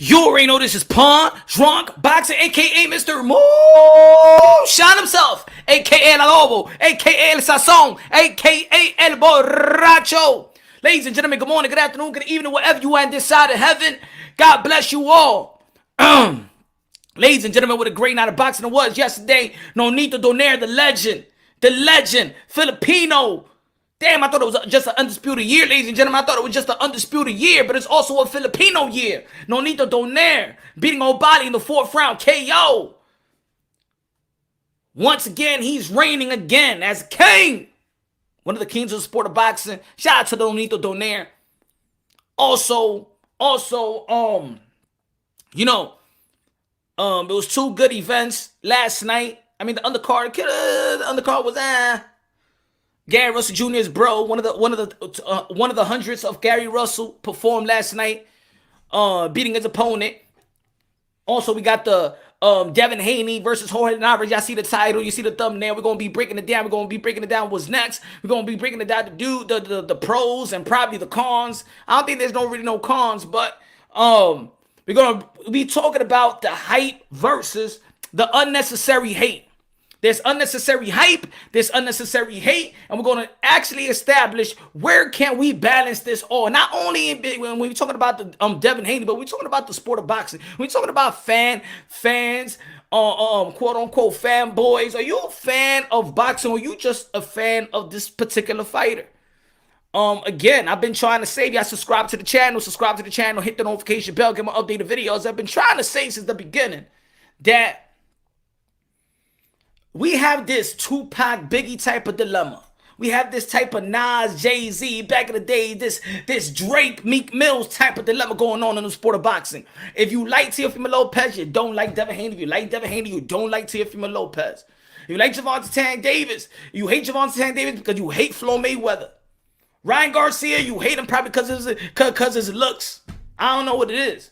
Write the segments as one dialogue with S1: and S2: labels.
S1: You already know this is Pawn Drunk Boxing, aka Mr. Mo Shine himself, aka El Lobo, aka El Sazon, aka El Borracho. Ladies and gentlemen, good morning, good afternoon, good evening, wherever you are in this side of heaven. God bless you all. Ladies and gentlemen, what a great night of boxing it was yesterday. Nonito Donaire, the legend, Filipino. Damn, I thought it was just an undisputed year, ladies and gentlemen. I thought it was just an undisputed year, but it's also a Filipino year. Nonito Donaire beating Obali in the 4th round, KO. Once again, he's reigning again as king. One of the kings of the sport of boxing. Shout out to Nonito Donaire. Also, it was 2 good events last night. I mean, the undercard was Gary Russell Jr.'s bro, one of the hundreds of Gary Russell performed last night, beating his opponent. Also, we got the Devin Haney versus Jorge Linares. Y'all see the title, you see the thumbnail. We're gonna be breaking it down. We're gonna be breaking it down. What's next? We're gonna be breaking it down to do the pros and probably the cons. I don't think there's really no cons, but we're gonna be talking about the hype versus the unnecessary hate. There's unnecessary hype, there's unnecessary hate, and we're going to actually establish where can we balance this all. Not only when we're talking about the Devin Haney, but we're talking about the sport of boxing. We're talking about fans, quote unquote fanboys. Are you a fan of boxing, or are you just a fan of this particular fighter? Again, I've been trying to say, y'all subscribe to the channel, hit the notification bell, get my updated videos. I've been trying to say since the beginning that we have this Tupac Biggie type of dilemma. We have this type of Nas Jay-Z back in the day, this Drake Meek Mills type of dilemma going on in the sport of boxing. If you like Teofimo Lopez, you don't like Devin Haney. If you like Devin Haney, you don't like Teofimo Lopez. If you like Gervonta Tank Davis, you hate Gervonta Tank Davis because you hate Floyd Mayweather. Ryan Garcia, you hate him probably because of his looks. I don't know what it is.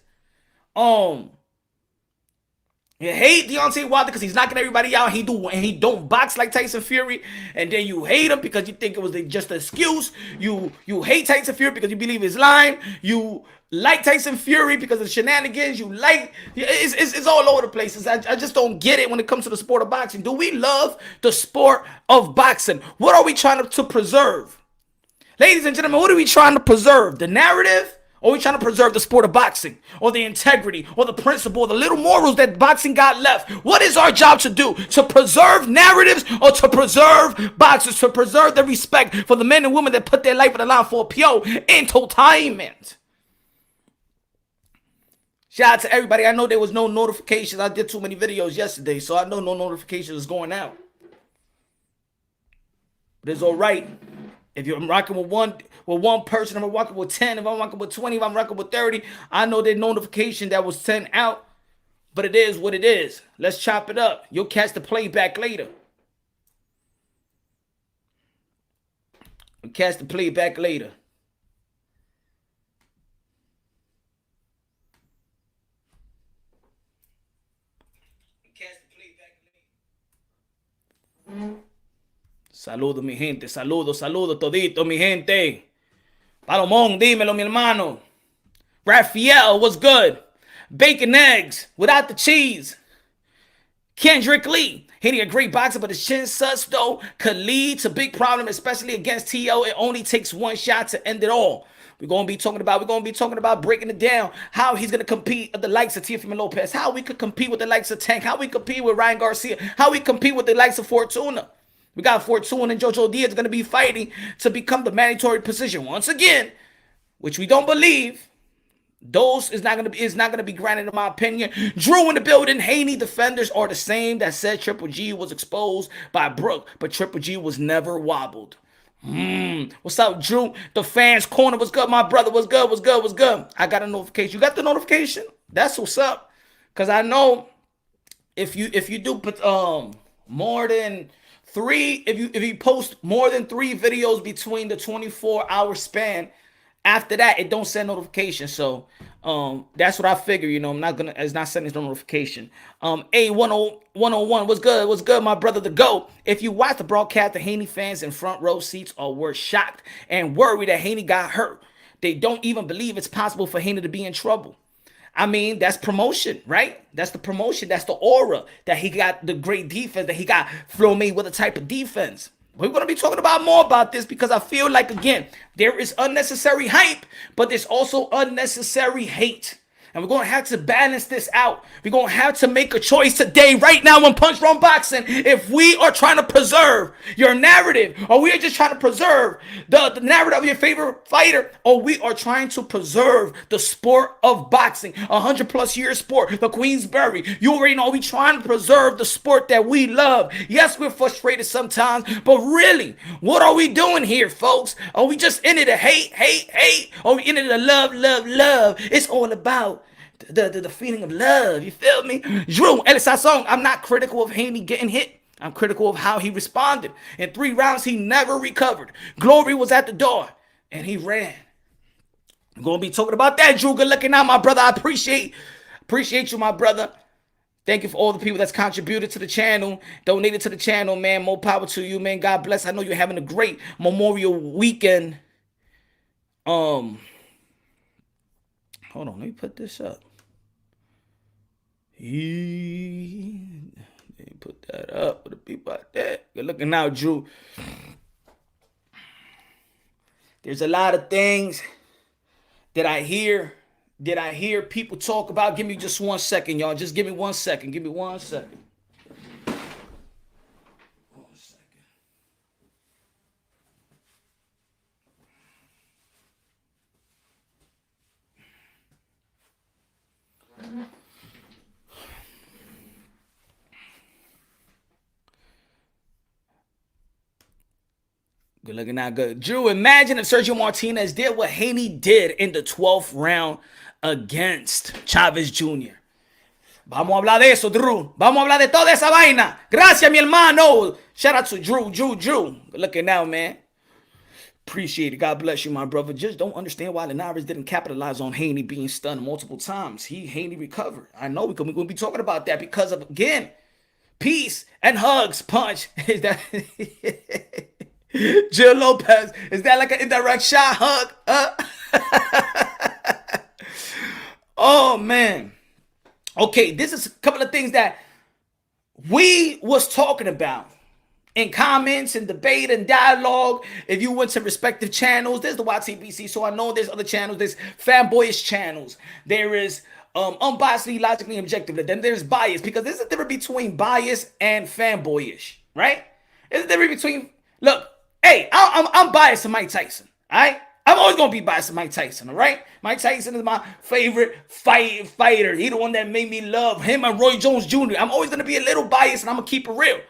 S1: You hate Deontay Wilder because he's knocking everybody out. He don't box like Tyson Fury, and then you hate him because you think it was just an excuse. You hate Tyson Fury because you believe his line. You like Tyson Fury because of the shenanigans. You like it's all over the place. I just don't get it when it comes to the sport of boxing. Do we love the sport of boxing? What are we trying to preserve, ladies and gentlemen? What are we trying to preserve? The narrative? Or are we trying to preserve the sport of boxing, or the integrity, or the principle, or the little morals that boxing got left? What is our job to do? To preserve narratives, or to preserve boxers, to preserve the respect for the men and women that put their life on the line for a pure entertainment? Shout out to everybody. I know there was no notifications. I did too many videos yesterday, so I know no notifications is going out. But it's all right. If you're rocking with one person, if I'm rocking with 10, if I'm rocking with 20, if I'm rocking with 30, I know the notification that was sent out, but it is what it is. Let's chop it up. You'll catch the playback later. Saludos, mi gente. Saludos todito, mi gente. Palomón, dímelo, mi hermano. Raphael, what's good? Bacon eggs without the cheese. Kendrick Lee. Hitting a great boxer, but his chin sus, though, could lead to big problem, especially against T.O. It only takes one shot to end it all. We're gonna be talking about breaking it down, how he's gonna compete with the likes of Teofimo Lopez, how we could compete with the likes of Tank, how we compete with Ryan Garcia, how we compete with the likes of Fortuna. We got Fortuna and Jojo Diaz going to be fighting to become the mandatory position once again, which we don't believe. Those is not going to be granted in my opinion. Drew in the building. Haney defenders are the same that said Triple G was exposed by Brooke, but Triple G was never wobbled. What's up, Drew? The fans corner. What's good, my brother? What's good? I got a notification. You got the notification? That's what's up. Cause I know if you do put more than 3, if you post more than 3 videos between the 24-hour span, after that it don't send notification. So that's what I figure. It's not sending no notification. A101, what's good, my brother, the GOAT. If you watch the broadcast, the Haney fans in front row seats were shocked and worried that Haney got hurt. They don't even believe it's possible for Haney to be in trouble. I mean, that's promotion, right? That's the promotion. That's the aura that he got, the great defense, that he got Floyd Mayweather type of defense. We're going to be talking about more about this because I feel like, again, there is unnecessary hype, but there's also unnecessary hate. And we're going to have to balance this out. We're going to have to make a choice today, right now in Punch Drunk Boxing, if we are trying to preserve your narrative, or we are just trying to preserve the narrative of your favorite fighter, or we are trying to preserve the sport of boxing, 100+ year sport, the Queensberry. You already know we're trying to preserve the sport that we love. Yes, we're frustrated sometimes, but really, what are we doing here, folks? Are we just in it to hate? Or are we in it to love? It's all about the feeling of love, you feel me? Drew, Elisa Song, I'm not critical of Haney getting hit. I'm critical of how he responded. In 3 rounds, he never recovered. Glory was at the door, and he ran. I'm going to be talking about that, Drew. Good looking out, my brother. I appreciate you, my brother. Thank you for all the people that's contributed to the channel, donated to the channel, man. More power to you, man. God bless. I know you're having a great Memorial weekend. Hold on, let me put this up. Put that up for the people out there. Good looking out, Drew. There's a lot of things that I hear people talk about. Give me just 1 second, y'all. Just give me 1 second. Give me 1 second. Good looking out, good. Drew, imagine if Sergio Martinez did what Haney did in the 12th round against Chavez Jr. Vamos a hablar de eso, Drew. Vamos a hablar de toda esa vaina. Gracias, mi hermano. Shout out to Drew. Good looking out, man. Appreciate it. God bless you, my brother. Just don't understand why Linares didn't capitalize on Haney being stunned multiple times. Haney recovered. I know we're going to be talking about that because of, again, peace and hugs punch. Is that... Jill Lopez, is that like an indirect shot hug? Oh, man. Okay, this is a couple of things that we was talking about in comments and debate and dialogue. If you went to respective channels, there's the YTBC, so I know there's other channels. There's fanboyish channels. There is unbiasedly, logically, objectively. Then there's bias, because there's a difference between bias and fanboyish, right? There's a difference between, look, hey, I'm biased to Mike Tyson, all right? I'm always going to be biased to Mike Tyson, all right? Mike Tyson is my favorite fighter. He the one that made me love him and Roy Jones Jr. I'm always going to be a little biased, and I'm going to keep it real.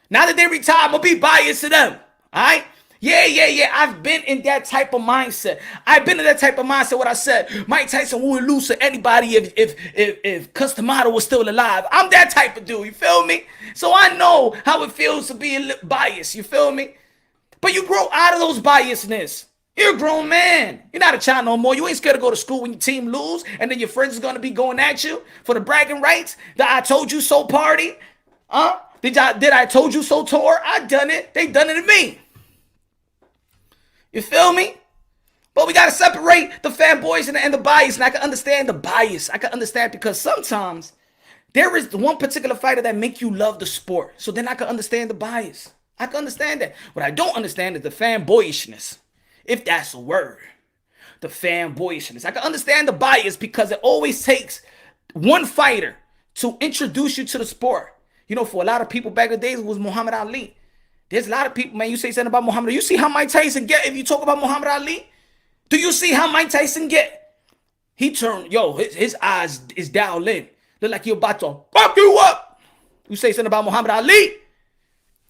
S1: Now that they retire, I'm going to be biased to them, all right? Yeah. I've been in that type of mindset. What I said, Mike Tyson would lose to anybody if Customato was still alive. I'm that type of dude, you feel me? So I know how it feels to be a little biased, you feel me? But you grow out of those biasness. You're a grown man. You're not a child no more. You ain't scared to go to school when your team lose, and then your friends is going to be going at you for the bragging rights. The I told you so party. Did I told you so tour? I done it. They done it to me. You feel me? But we got to separate the fanboys and the bias. And I can understand the bias. I can understand, because sometimes there is one particular fighter that make you love the sport. So then I can understand the bias. I can understand that. What I don't understand is the fanboyishness, if that's a word. The fanboyishness. I can understand the bias, because it always takes one fighter to introduce you to the sport. You know, for a lot of people back in the days, it was Muhammad Ali. There's a lot of people, man, you say something about Muhammad Ali. You see how Mike Tyson get if you talk about Muhammad Ali? Do you see how Mike Tyson get? He turned, his eyes is dialed in. Look like you're about to fuck you up. You say something about Muhammad Ali?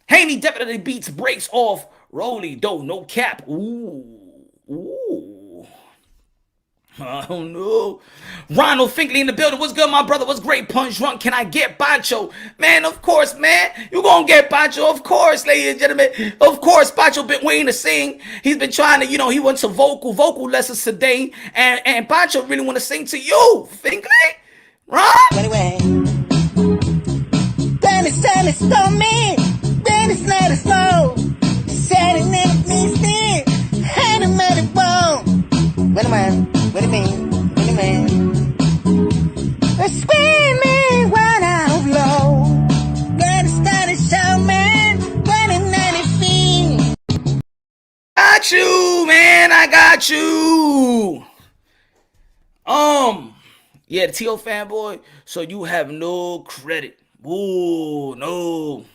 S1: Haney definitely breaks off Rolly, though, no cap. Ooh. I don't know. Ronald Finkley in the building. What's good, my brother? What's great? Punch Drunk. Can I get Pancho? Man, of course, man. You gonna get Pancho, of course, ladies and gentlemen. Of course, Pancho been waiting to sing. He's been trying to, he went to vocal lessons today. And Pancho really want to sing to you, Finkley. Right?
S2: Anyway. Dennis told me. Dennis let us know. Said it never means me. Had a medical. Wait a minute. What do you mean?
S1: got you. Yeah, the T.O. fanboy. So you have no credit. Ooh, no.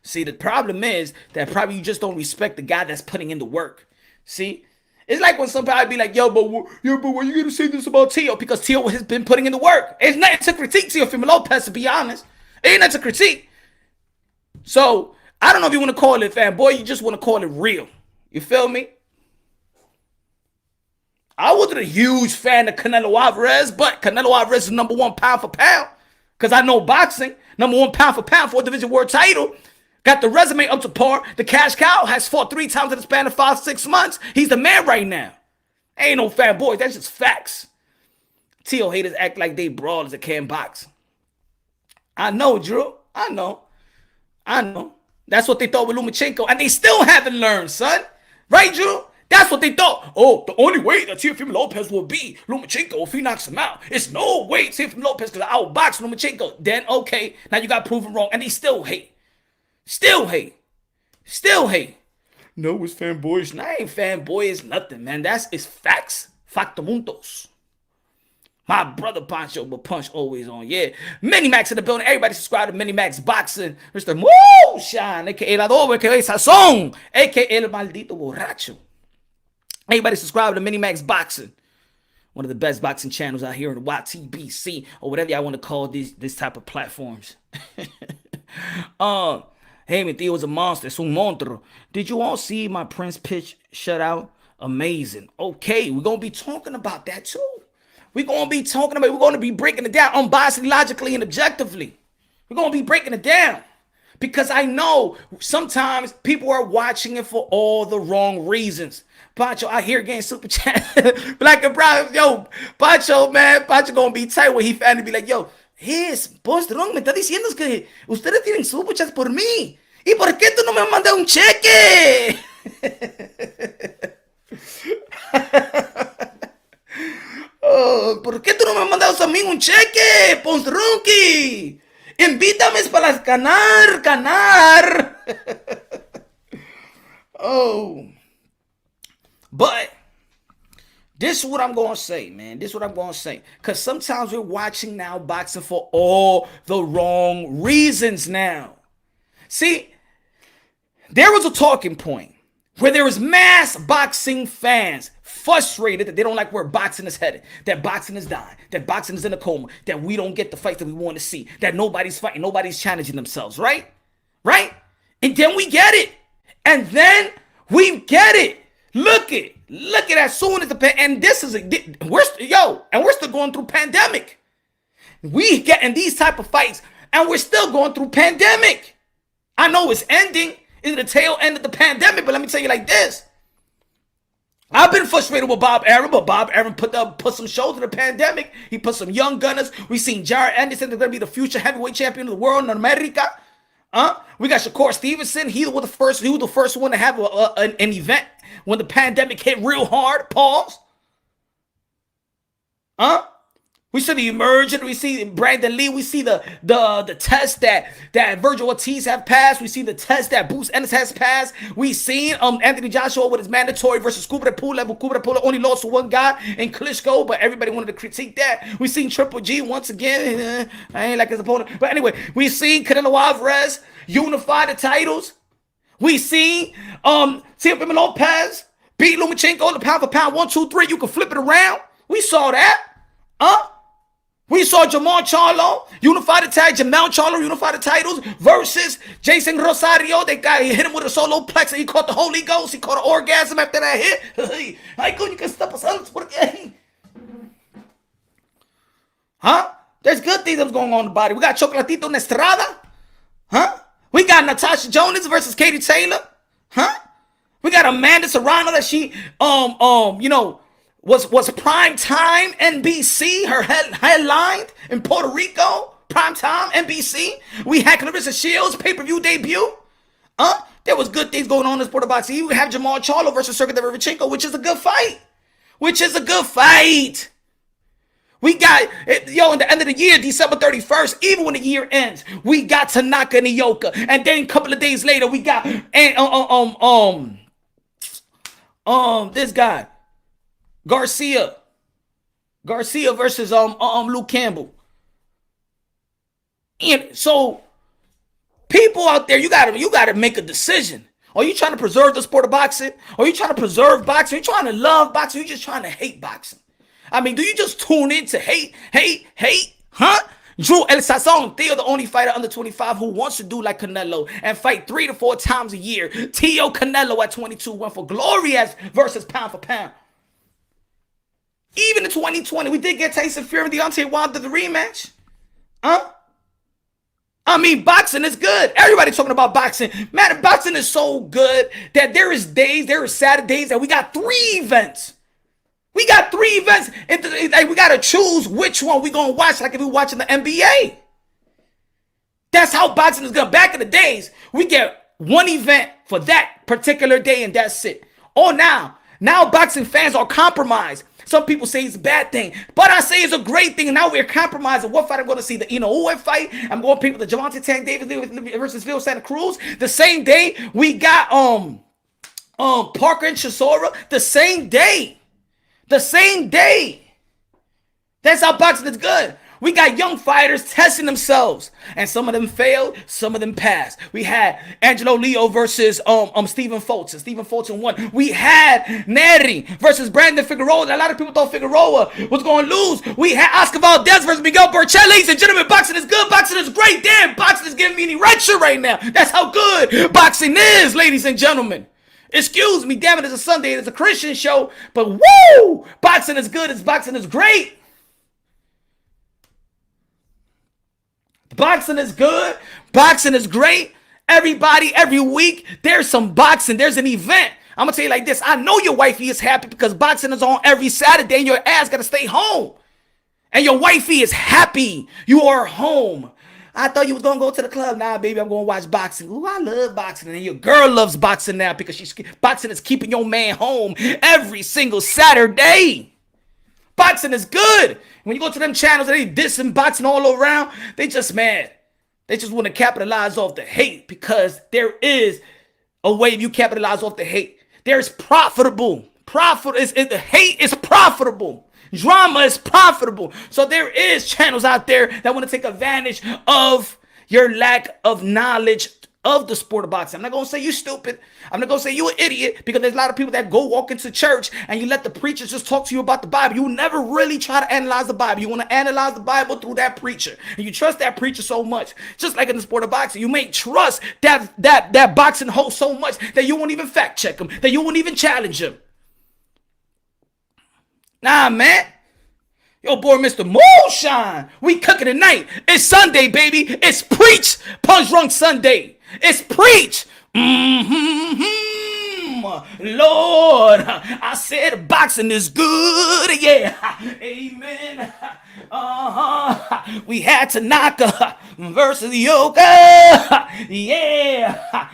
S1: See, the problem is that probably you just don't respect the guy that's putting in the work. See? It's like when somebody be like, yo, but why you gonna say this about T.O.? Because T.O. has been putting in the work. It's nothing to critique Teofimo Lopez, to be honest. It ain't nothing to critique. So, I don't know if you want to call it fanboy, you just want to call it real. You feel me? I wasn't a huge fan of Canelo Alvarez, but Canelo Alvarez is number one pound for pound. Because I know boxing, number one pound for pound for a division world title. Got the resume up to par. The cash cow has fought 3 times in the span of 5-6 months. He's the man right now. Ain't no fanboy. That's just facts. T.O. haters act like they brawlers that can't box. I know, Drew. I know. That's what they thought with Lomachenko. And they still haven't learned, son. Right, Drew? That's what they thought. Oh, the only way that Teofimo Lopez will beat Lomachenko if he knocks him out. It's no way Teofimo Lopez could outbox Lomachenko. Then, okay, now you got proven wrong. And they still hate. Still hate. No, it's fanboyish. Nah, ain't fanboyish nothing, man. It's facts. Factamuntos. My brother Pancho, but Punch always on. Yeah. Mini Max in the building. Everybody subscribe to Mini Max Boxing. Mr. Moonshine, a.k.a. La Doble, a.k.a. Sazón, a.k.a. El Maldito Borracho. Everybody subscribe to Mini Max Boxing. One of the best boxing channels out here in the YTBC, or whatever y'all want to call this type of platforms. Hey, mi tío is a monster. Es un monstruo. Did you all see my Prince pitch shutout? Amazing. Okay, we're going to be talking about that too. We're going to be breaking it down unbiasedly, logically, and objectively. We're going to be breaking it down. Because I know sometimes people are watching it for all the wrong reasons. Pancho out here getting super chat. Black and brown. Yo, Pancho, man. Pancho going to be tight when he finally be like, yo, Boss Drunk me está diciendo que ustedes tienen super chats por mí. ¿Y por qué tú no me mandas un cheque? Oh, ¿por qué tú no me mandas a mí un cheque, Boss Drunky? Invítame para ganar. Oh. But this is what I'm going to say, man. Because sometimes we're watching now boxing for all the wrong reasons now. See, there was a talking point where there was mass boxing fans frustrated that they don't like where boxing is headed, that boxing is dying, that boxing is in a coma, that we don't get the fights that we want to see, that nobody's fighting, nobody's challenging themselves, right? And then we get it. Look at as soon as and this is we're still going through pandemic. We getting these type of fights and we're still going through pandemic. I know it's ending. It's the tail end of the pandemic, but let me tell you like this. I've been frustrated with Bob Arum, but Bob Arum put some shows in the pandemic. He put some young gunners. We seen Jared Anderson is going to be the future heavyweight champion of the world in America. We got Shakur Stevenson. He was the first one to have an event when the pandemic hit real hard. Pause. We see the emergent. We see Brandon Lee. We see the test that Virgil Ortiz have passed. We see the test that Bruce Ennis has passed. We seen Anthony Joshua with his mandatory versus Kubra Pulev. Kubra Pulev only lost to one guy in Klitschko, but everybody wanted to critique that. We seen Triple G once again. I ain't like his opponent, but anyway, we seen Canelo Alvarez unify the titles. We seen Teofimo Lopez beat Lomachenko the pound for pound 1, 2, 3. You can flip it around. We saw that. We saw Jamal Charlo unify the tag. Jamal Charlo unify the titles versus Jason Rosario. That guy, he hit him with a solo plex and he caught the Holy Ghost. He caught an orgasm after that hit. Ay, coño, que está pasando por aquí? There's good things that's going on in the body. We got Chocolatito Estrada. We got Natasha Jonas versus Katie Taylor. We got Amanda Serrano that she, was prime time NBC. Her headlined in Puerto Rico. Prime time NBC. We had Clarissa Shields pay-per-view debut. There was good things going on in this sport of boxing. You have Jamal Charlo versus Sergey Derevchenko, which is a good fight. We got, in the end of the year, December 31st, even when the year ends, we got Tanaka and Ioka. And then a couple of days later, we got, this guy. Garcia versus Luke Campbell. And so people out there, you gotta make a decision. Are you trying to preserve the sport of boxing? Are you trying to preserve boxing? Are you trying to love boxing? Are you just trying to hate boxing? I mean, do you just tune in to hate? Huh? Drew El Sazon, Theo, the only fighter under 25 who wants to do like Canelo and fight 3 to 4 times a year. Tio Canelo at 22 went for glory as versus pound for pound. Even in 2020, we did get Tyson Fury and Deontay Wilder the rematch. Huh? I mean, boxing is good. Everybody talking about boxing. Man, boxing is so good that there is Saturdays that we got 3 events. We got 3 events. We got to choose which one we going to watch, like if we're watching the NBA. That's how boxing is good. Back in the days, we get one event for that particular day and that's it. Oh, now boxing fans are compromised. Some people say it's a bad thing, but I say it's a great thing. Now we're compromising. What fight I'm going to see? The Inoue fight. I'm going to pick the Javante Tank Davis versus Phil Santa Cruz. The same day we got Parker and Chisora. The same day. That's how boxing is good. We got young fighters testing themselves, and some of them failed, some of them passed. We had Angelo Leo versus Stephen Fulton. Stephen Fulton won. We had Neri versus Brandon Figueroa. A lot of people thought Figueroa was going to lose. We had Oscar Valdez versus Miguel Burchell. Ladies and gentlemen, boxing is good. Boxing is great. Damn, boxing is giving me an erection right now. That's how good boxing is, ladies and gentlemen. Excuse me, damn it, it's a Sunday. It's a Christian show, but woo! Boxing is good. Boxing is great. Boxing is good. Boxing is great. Everybody, every week, there's some boxing. There's an event. I'm going to tell you like this. I know your wifey is happy because boxing is on every Saturday and your ass got to stay home. And your wifey is happy. You are home. I thought you was going to go to the club. Nah, baby, I'm going to watch boxing. Ooh, I love boxing. And your girl loves boxing now because boxing is keeping your man home every single Saturday. Boxing is good. When you go to them channels, they dissing boxing all around. They just mad. They just want to capitalize off the hate because there is a way you capitalize off the hate. There's profitable. The hate is profitable. Drama is profitable. So there is channels out there that want to take advantage of your lack of knowledge of the sport of boxing. I'm not going to say you stupid. I'm not going to say you an idiot because there's a lot of people that go walk into church and you let the preachers just talk to you about the Bible. You never really try to analyze the Bible. You want to analyze the Bible through that preacher. And you trust that preacher so much. Just like in the sport of boxing, you may trust that boxing host so much that you won't even fact check him, that you won't even challenge him. Nah, man. Yo, boy, Mr. Moonshine. We cooking tonight. It's Sunday, baby. It's Preach Punch Drunk Sunday. It's Preach. Lord, I said boxing is good. Yeah. Amen. We had Tanaka versus Yoga. Yeah.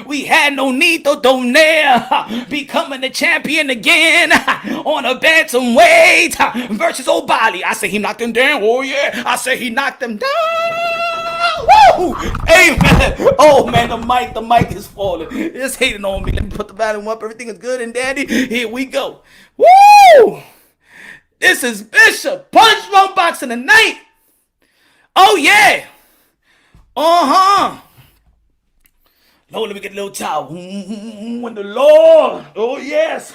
S1: We had Nonito Donaire becoming the champion again on a bantamweight versus O'Bali. I say he knocked him down. Oh, yeah. I say he knocked him down. Woo! Amen. Oh man, the mic is falling. It's hating on me. Let me put the volume up. Everything is good and dandy. Here we go. Woo! This is Bishop Punch Drunk Boxing tonight. Oh yeah. Lord, let me get a little towel. When the Lord. Oh yes.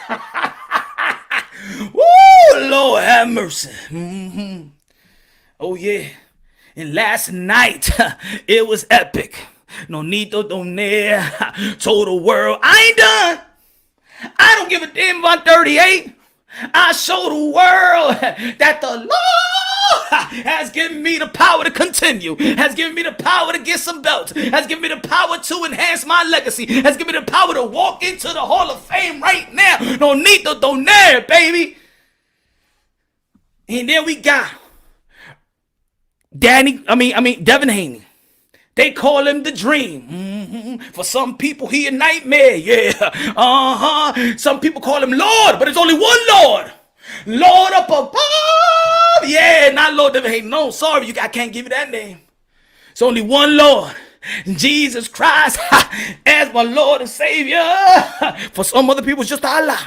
S1: Woo! Lord have mercy. Oh yeah. And last night, it was epic. Nonito Donaire told the world, I ain't done. I don't give a damn about 38. I show the world that the Lord has given me the power to continue, has given me the power to get some belts, has given me the power to enhance my legacy, has given me the power to walk into the Hall of Fame right now. Nonito Donaire, baby. And then we got Devin Haney. They call him the Dream. For some people, he a nightmare. Yeah. Some people call him Lord, but it's only one Lord. Lord up above. Yeah, not Lord Devin Haney. No, sorry, I can't give you that name. It's only one Lord. Jesus Christ as my Lord and Savior. For some other people, it's just Allah.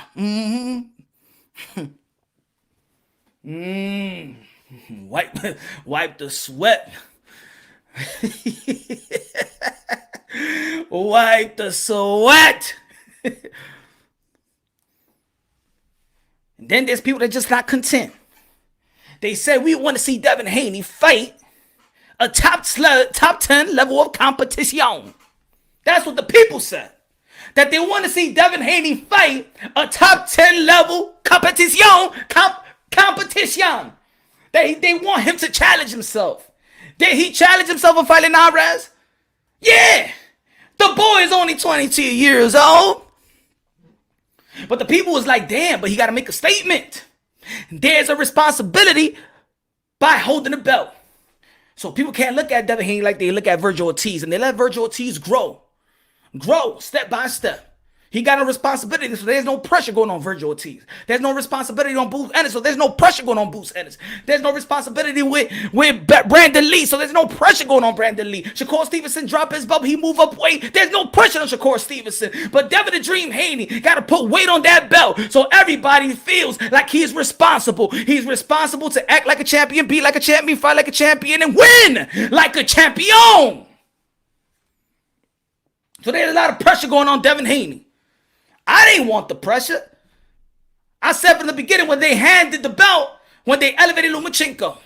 S1: Wipe the sweat. Wipe the sweat. And then there's people that just not content. They say we want to see Devin Haney fight a top 10 level of competition. That's what the people said. That they want to see Devin Haney fight a top 10 level competition. Competition. They want him to challenge himself. Did he challenge himself in fighting Linares? Yeah. The boy is only 22 years old. But the people was like, damn, but he got to make a statement. There's a responsibility by holding the belt. So people can't look at Devin Haney like they look at Virgil Ortiz, and they let Virgil Ortiz grow step by step. He got a responsibility, so there's no pressure going on Virgil Ortiz. There's no responsibility on Boots Ennis, so there's no pressure going on Boots Ennis. There's no responsibility with Brandon Lee, so there's no pressure going on Brandon Lee. Shakur Stevenson dropped his belt, he moved up weight. There's no pressure on Shakur Stevenson. But Devin the Dream Haney got to put weight on that belt, so everybody feels like he's responsible. He's responsible to act like a champion, be like a champion, fight like a champion, and win like a champion. So there's a lot of pressure going on Devin Haney. I didn't want the pressure. I said from the beginning when they handed the belt, when they elevated Lomachenko,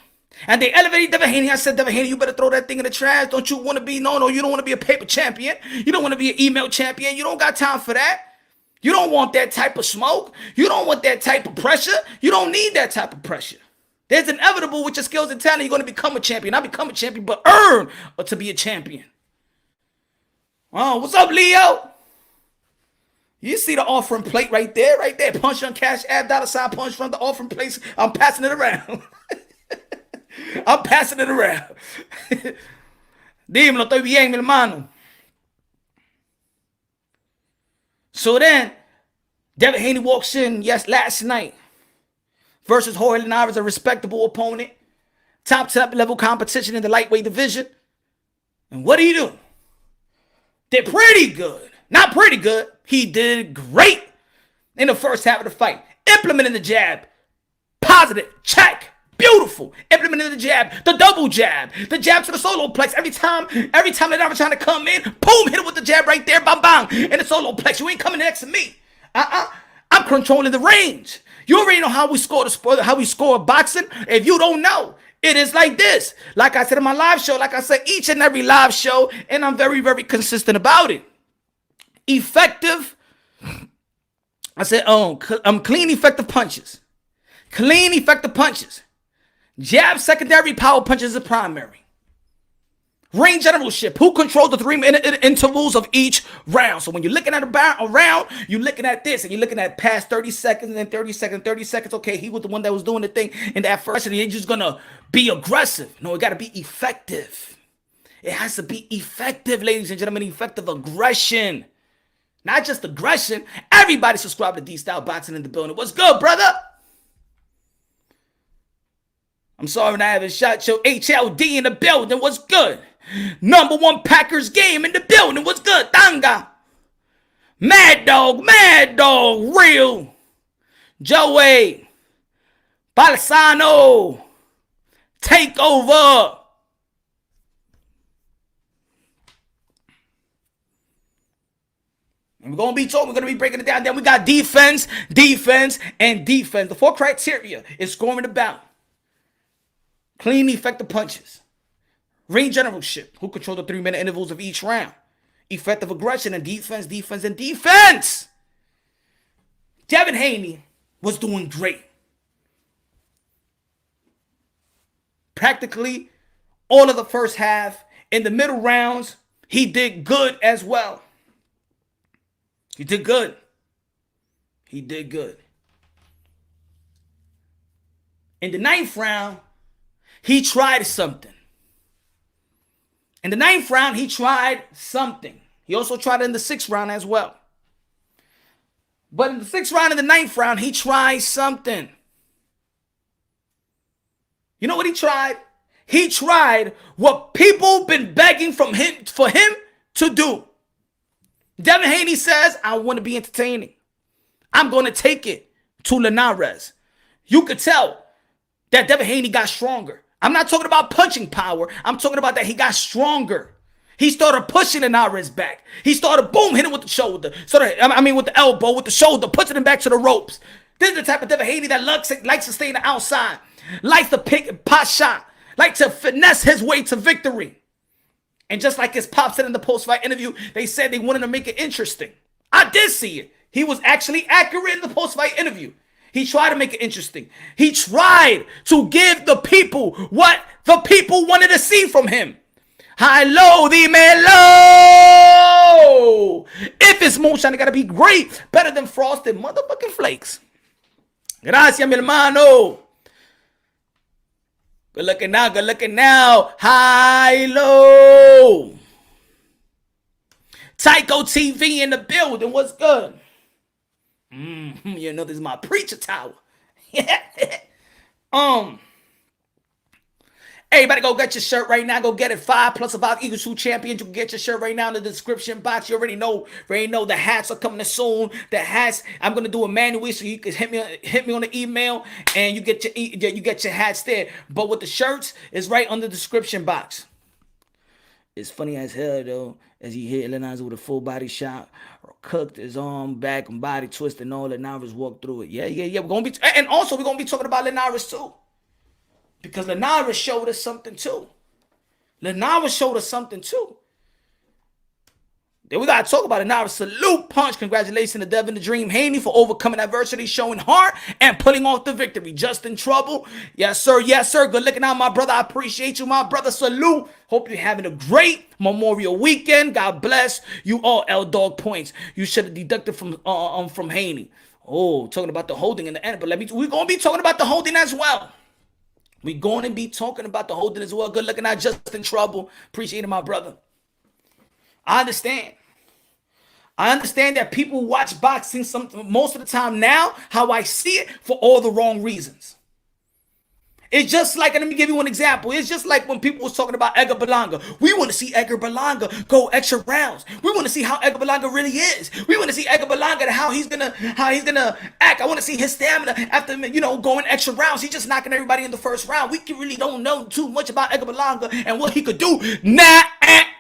S1: and they elevated Devin Haney, I said, Devin Haney, you better throw that thing in the trash. Don't you want to be, no, you don't want to be a paper champion. You don't want to be an email champion. You don't got time for that. You don't want that type of smoke. You don't want that type of pressure. You don't need that type of pressure. There's inevitable with your skills and talent, you're going to become a champion. Not become a champion, but earn to be a champion. Oh, what's up, Leo? You see the offering plate right there, Punch on Cash App, $ punch from the offering place. I'm passing it around. I'm passing it around. Dímelo, estoy bien, mi hermano. So then, Devin Haney walks in, last night, versus Jorge Linares, a respectable opponent. Top level competition in the lightweight division. And what do? Did pretty good. Not pretty good. He did great in the first half of the fight. Implementing the jab. Positive. Check. Beautiful. Implementing the jab. The double jab. The jab to the solo plex. Every time that I was trying to come in, boom, hit it with the jab right there. Bang, bang. In the solo plex. You ain't coming next to me. I'm controlling the range. You already know how we score boxing. If you don't know, it is like this. Like I said in my live show, like I said each and every live show, and I'm very, very consistent about it. Effective. I said, clean, effective punches. Clean, effective punches. Jab, secondary, power punches are primary. Ring generalship. Who controls the 3 minute intervals of each round? So when you're looking at a round, you're looking at this, and you're looking at past 30 seconds, and then 30 seconds, 30 seconds. Okay, he was the one that was doing the thing in that first, and he's just gonna be aggressive. No, it gotta be effective. It has to be effective, ladies and gentlemen. Effective aggression. Not just aggression. Everybody subscribe to D-Style Boxing in the building. What's good, brother? I'm sorry when I haven't shot your HLD in the building. What's good? Number 1 Packers game in the building. What's good? Tanga. Mad Dog, real. Joey. Balsano. Take over. And we're going to be breaking it down. Then we got defense, and defense. The 4 criteria is scoring the bout. Clean, effective punches. Ring generalship. Who control the 3 minute intervals of each round. Effective aggression and defense. Devin Haney was doing great. Practically all of the first half. In the middle rounds, he did good as well. He did good. In the 9th round, he tried something. He also tried it in the 6th round as well. But in the 6th round and the 9th round, he tried something. You know what he tried? He tried what people been begging for him to do. Devin Haney says, I want to be entertaining. I'm going to take it to Linares. You could tell that Devin Haney got stronger. I'm not talking about punching power. I'm talking about that he got stronger. He started pushing Linares back. He started, boom, hitting with the shoulder. With the elbow, with the shoulder, pushing him back to the ropes. This is the type of Devin Haney that likes to stay on the outside, likes to pick pot shot, likes to finesse his way to victory. And just like his pop said in the post-fight interview, they said they wanted to make it interesting. I did see it. He was actually accurate in the post-fight interview. He tried to make it interesting. He tried to give the people what the people wanted to see from him. High, low, dime low. If it's moonshine, it gotta be great. Better than frosted motherfucking flakes. Gracias, mi hermano. Good looking now, good looking now. High, low. Tycho TV in the building. What's good? You know, this is my preacher tower. Everybody go get your shirt right now. Go get it. 5+5 Eagles 2 champions. You can get your shirt right now in the description box. You already know the hats are coming soon. The hats, I'm gonna do a manual so you can hit me on the email and you get your hats there. But with the shirts, it's right on the description box. It's funny as hell though, as he hit Linares with a full body shot, or cooked his arm back and body twist and all. Linares walked through it. Yeah. We're gonna be talking about Linares too. Because Linares showed us something too. Then we got to talk about Linares. Salute, punch. Congratulations to Devin the Dream Haney for overcoming adversity, showing heart, and pulling off the victory. Just in trouble. Yes, sir. Yes, sir. Good looking out, my brother. I appreciate you, my brother. Salute. Hope you're having a great Memorial weekend. God bless you all. L Dog points. You should have deducted from Haney. Oh, talking about the holding in the end. But we're going to be talking about the holding as well. We're going to be talking about the holding as well. Good looking out, just in trouble. Appreciate it, my brother. I understand that people watch boxing most of the time now, how I see it, for all the wrong reasons. It's just like, and let me give you one example. It's just like when people was talking about Edgar Berlanga. We want to see Edgar Berlanga go extra rounds. We want to see how Edgar Berlanga really is. We want to see Edgar Berlanga, how he's gonna act. I want to see his stamina after going extra rounds. He's just knocking everybody in the first round. We really don't know too much about Edgar Berlanga and what he could do.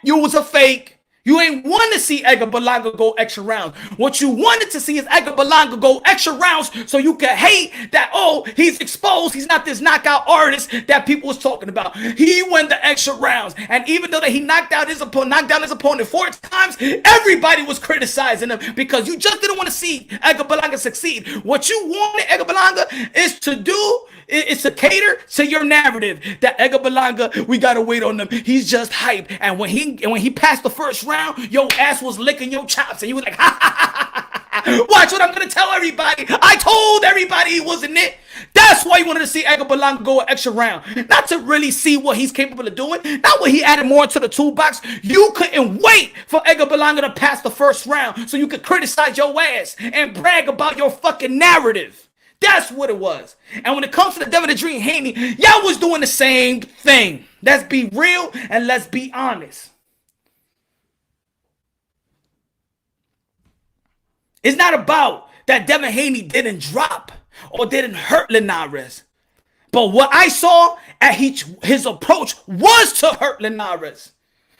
S1: You was a fake. You ain't want to see Edgar Berlanga go extra rounds. What you wanted to see is Edgar Berlanga go extra rounds so you could hate that, he's exposed. He's not this knockout artist that people was talking about. He went the extra rounds. And even though that he knocked down his opponent 4 times, everybody was criticizing him because you just didn't want to see Edgar Berlanga succeed. What you wanted Edgar Berlanga is to do is to cater to your narrative that Edgar Berlanga, we gotta wait on him. He's just hype. And when he passed the first round, your ass was licking your chops, and you was like, watch what I'm gonna tell everybody. I told everybody he wasn't it. That's why you wanted to see Edgar Berlanga go an extra round, not to really see what he's capable of doing, not what he added more to the toolbox. You couldn't wait for Edgar Berlanga to pass the first round so you could criticize your ass and brag about your fucking narrative. That's what it was. And when it comes to the Devin the Dream Haney, y'all was doing the same thing. Let's be real and let's be honest. It's not about that Devin Haney didn't drop or didn't hurt Linares. But what I saw at his approach was to hurt Linares.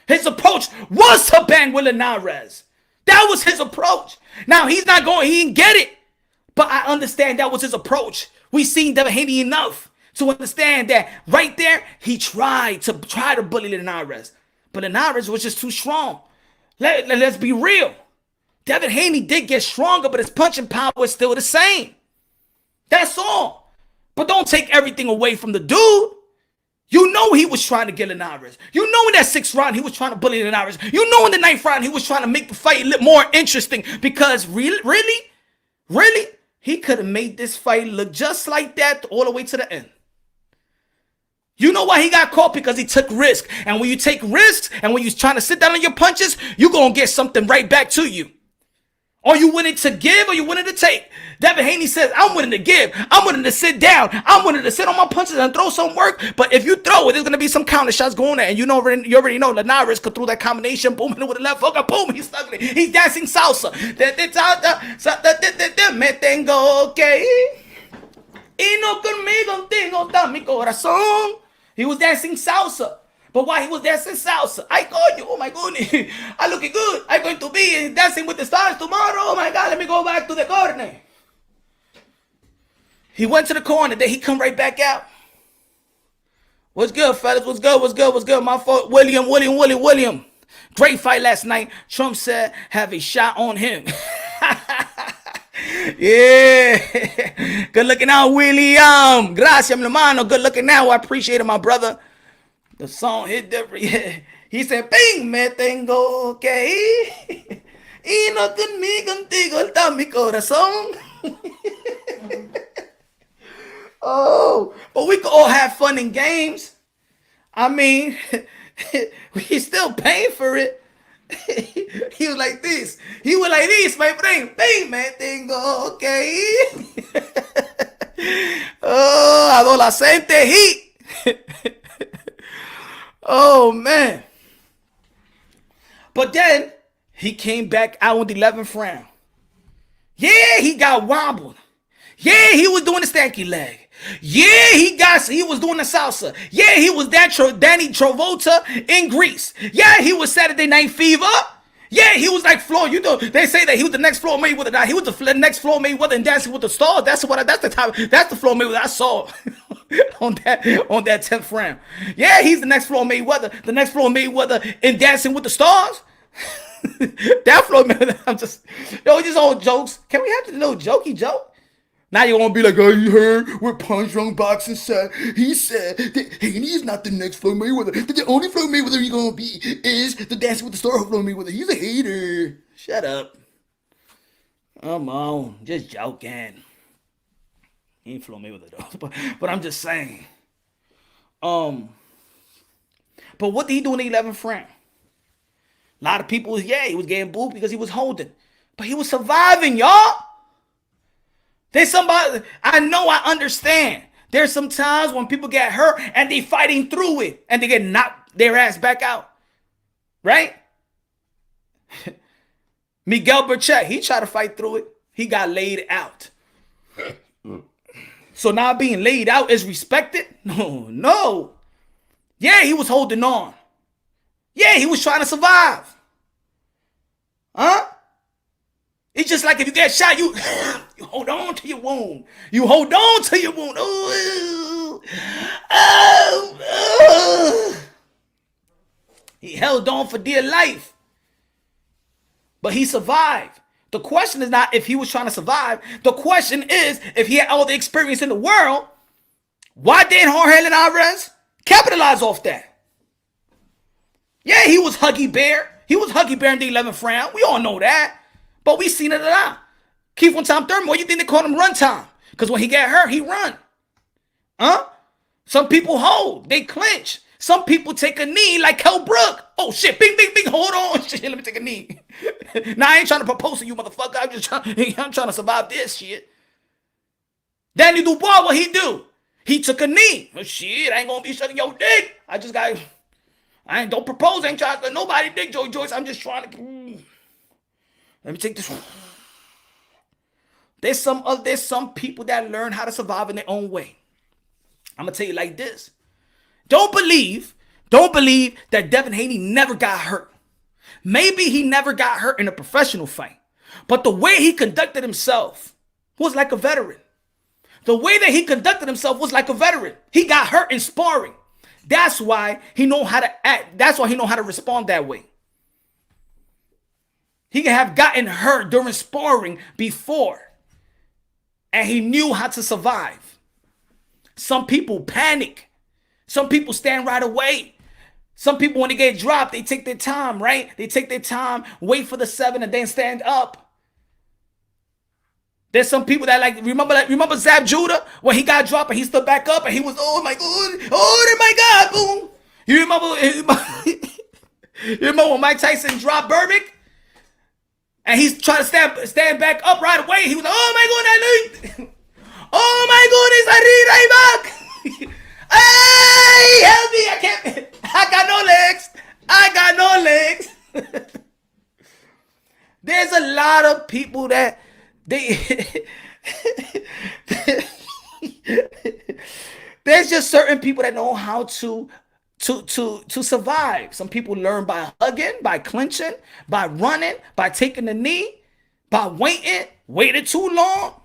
S1: His approach was to bang with Linares. That was his approach. Now, he didn't get it. But I understand that was his approach. We seen Devin Haney enough to understand that right there, he tried to bully Linares. But Linares was just too strong. Let's be real. Devin Haney did get stronger, but his punching power is still the same. That's all. But don't take everything away from the dude. You know he was trying to get Linares. You know in that 6th round he was trying to bully Linares. You know in the 9th round he was trying to make the fight a little more interesting because really, he could have made this fight look just like that all the way to the end. You know why he got caught? Because he took risks. And when you take risks and when you're trying to sit down on your punches, you're going to get something right back to you. Are you willing to give or you willing to take? Devin Haney says, I'm willing to give. I'm willing to sit down. I'm willing to sit on my punches and throw some work. But if you throw it, there's going to be some counter shots going there. And you already know Linares could throw that combination. Boom, with the left hook. Boom, he's stuck in it. He's dancing salsa. Me tengo que ir. Y no conmigo está mi corazón. He was dancing salsa. But while he was dancing salsa, I called you. Oh my goodness, I looking good. I'm going to be dancing with the stars tomorrow. Oh my God, let me go back to the corner. He went to the corner, then he come right back out. What's good, fellas? What's good? My fault. William. Great fight last night. Trump said have a shot on him. Yeah. Good looking out, William. Gracias, mi hermano. Good looking out. I appreciate it, my brother. The song hit different. Yeah. He said, Ping, me tengo que ir. Y no contigo está mi corazón. Oh, but we could all have fun in games. I mean, we still paying for it. He was like this. He was like this, my friend. Ping, me tengo que ir. Oh, adolescente heat. Oh, man. But then he came back out with the 11th round. Yeah, he got wobbled. Yeah, he was doing the stanky leg. Yeah, he was doing the salsa. Yeah, he was Danny Travolta in Greece. Yeah, he was Saturday Night Fever. Yeah, he was like Floyd. You know, they say that he was the next Floyd Mayweather. Now, he was the next Floyd Mayweather in Dancing with the Stars. That's the Floyd Mayweather I saw on that 10th round. Yeah, he's the next Floyd Mayweather. The next Floyd Mayweather in Dancing with the Stars. That Floyd Mayweather. Just all jokes. Can we have a little jokey joke? Now you won't be like, oh, you heard what Punch Drunk Boxing said. He said that Haney is not the next Floyd Mayweather. That the only Floyd Mayweather he's gonna be is the Dancing with the Star Floyd Mayweather. He's a hater. Shut up. Come on, just joking. He ain't Floyd Mayweather though. But I'm just saying. But what did he do in the 11th round? A lot of people he was getting booed because he was holding. But he was surviving, y'all. There's somebody, I know, I understand. There's some times when people get hurt and they fighting through it and they get knocked their ass back out. Right? Miguel Burchett, he tried to fight through it. He got laid out. So now being laid out is respected? No. Yeah, he was holding on. Yeah, he was trying to survive. Huh? It's just like if you get shot, you hold on to your wound. You hold on to your wound. He held on for dear life. But he survived. The question is not if he was trying to survive. The question is if he had all the experience in the world, why didn't Jorge Linares capitalize off that? Yeah, he was Huggy Bear. He was Huggy Bear in the 11th round. We all know that. But we seen it a lot. Keith on Tom Thurman, what you think they called him run time? Because when he got hurt, he run. Huh? Some people hold. They clinch. Some people take a knee like Kell Brook. Oh, shit. Bing, bing, bing. Hold on. Shit, let me take a knee. Now, I ain't trying to propose to you, motherfucker. I'm trying to survive this shit. Danny Dubois, what he do? He took a knee. Oh, shit, I ain't going to be sucking your dick. Don't propose. I ain't trying to nobody dick, Joey Joyce. I'm just trying to... Let me take this one. There's some people that learn how to survive in their own way. I'm going to tell you like this. Don't believe that Devin Haney never got hurt. Maybe he never got hurt in a professional fight. But the way he conducted himself was like a veteran. The way that he conducted himself was like a veteran. He got hurt in sparring. That's why he know how to act. That's why he know how to respond that way. He could have gotten hurt during sparring before. And he knew how to survive. Some people panic. Some people stand right away. Some people, when they get dropped, they take their time, right? They take their time, wait for the 7, and then stand up. There's some people that remember Zab Judah? When he got dropped and he stood back up and he was, oh my God, boom. You remember when Mike Tyson dropped Burbick? And he's trying to stand back up right away. He was like, oh my goodness. Oh my goodness, arriba, hey, help me. I can't. I got no legs. I got no legs. There's a lot of people that there's just certain people that know how to survive. Some people learn by hugging, by clinching, by running, by taking the knee, by waiting too long.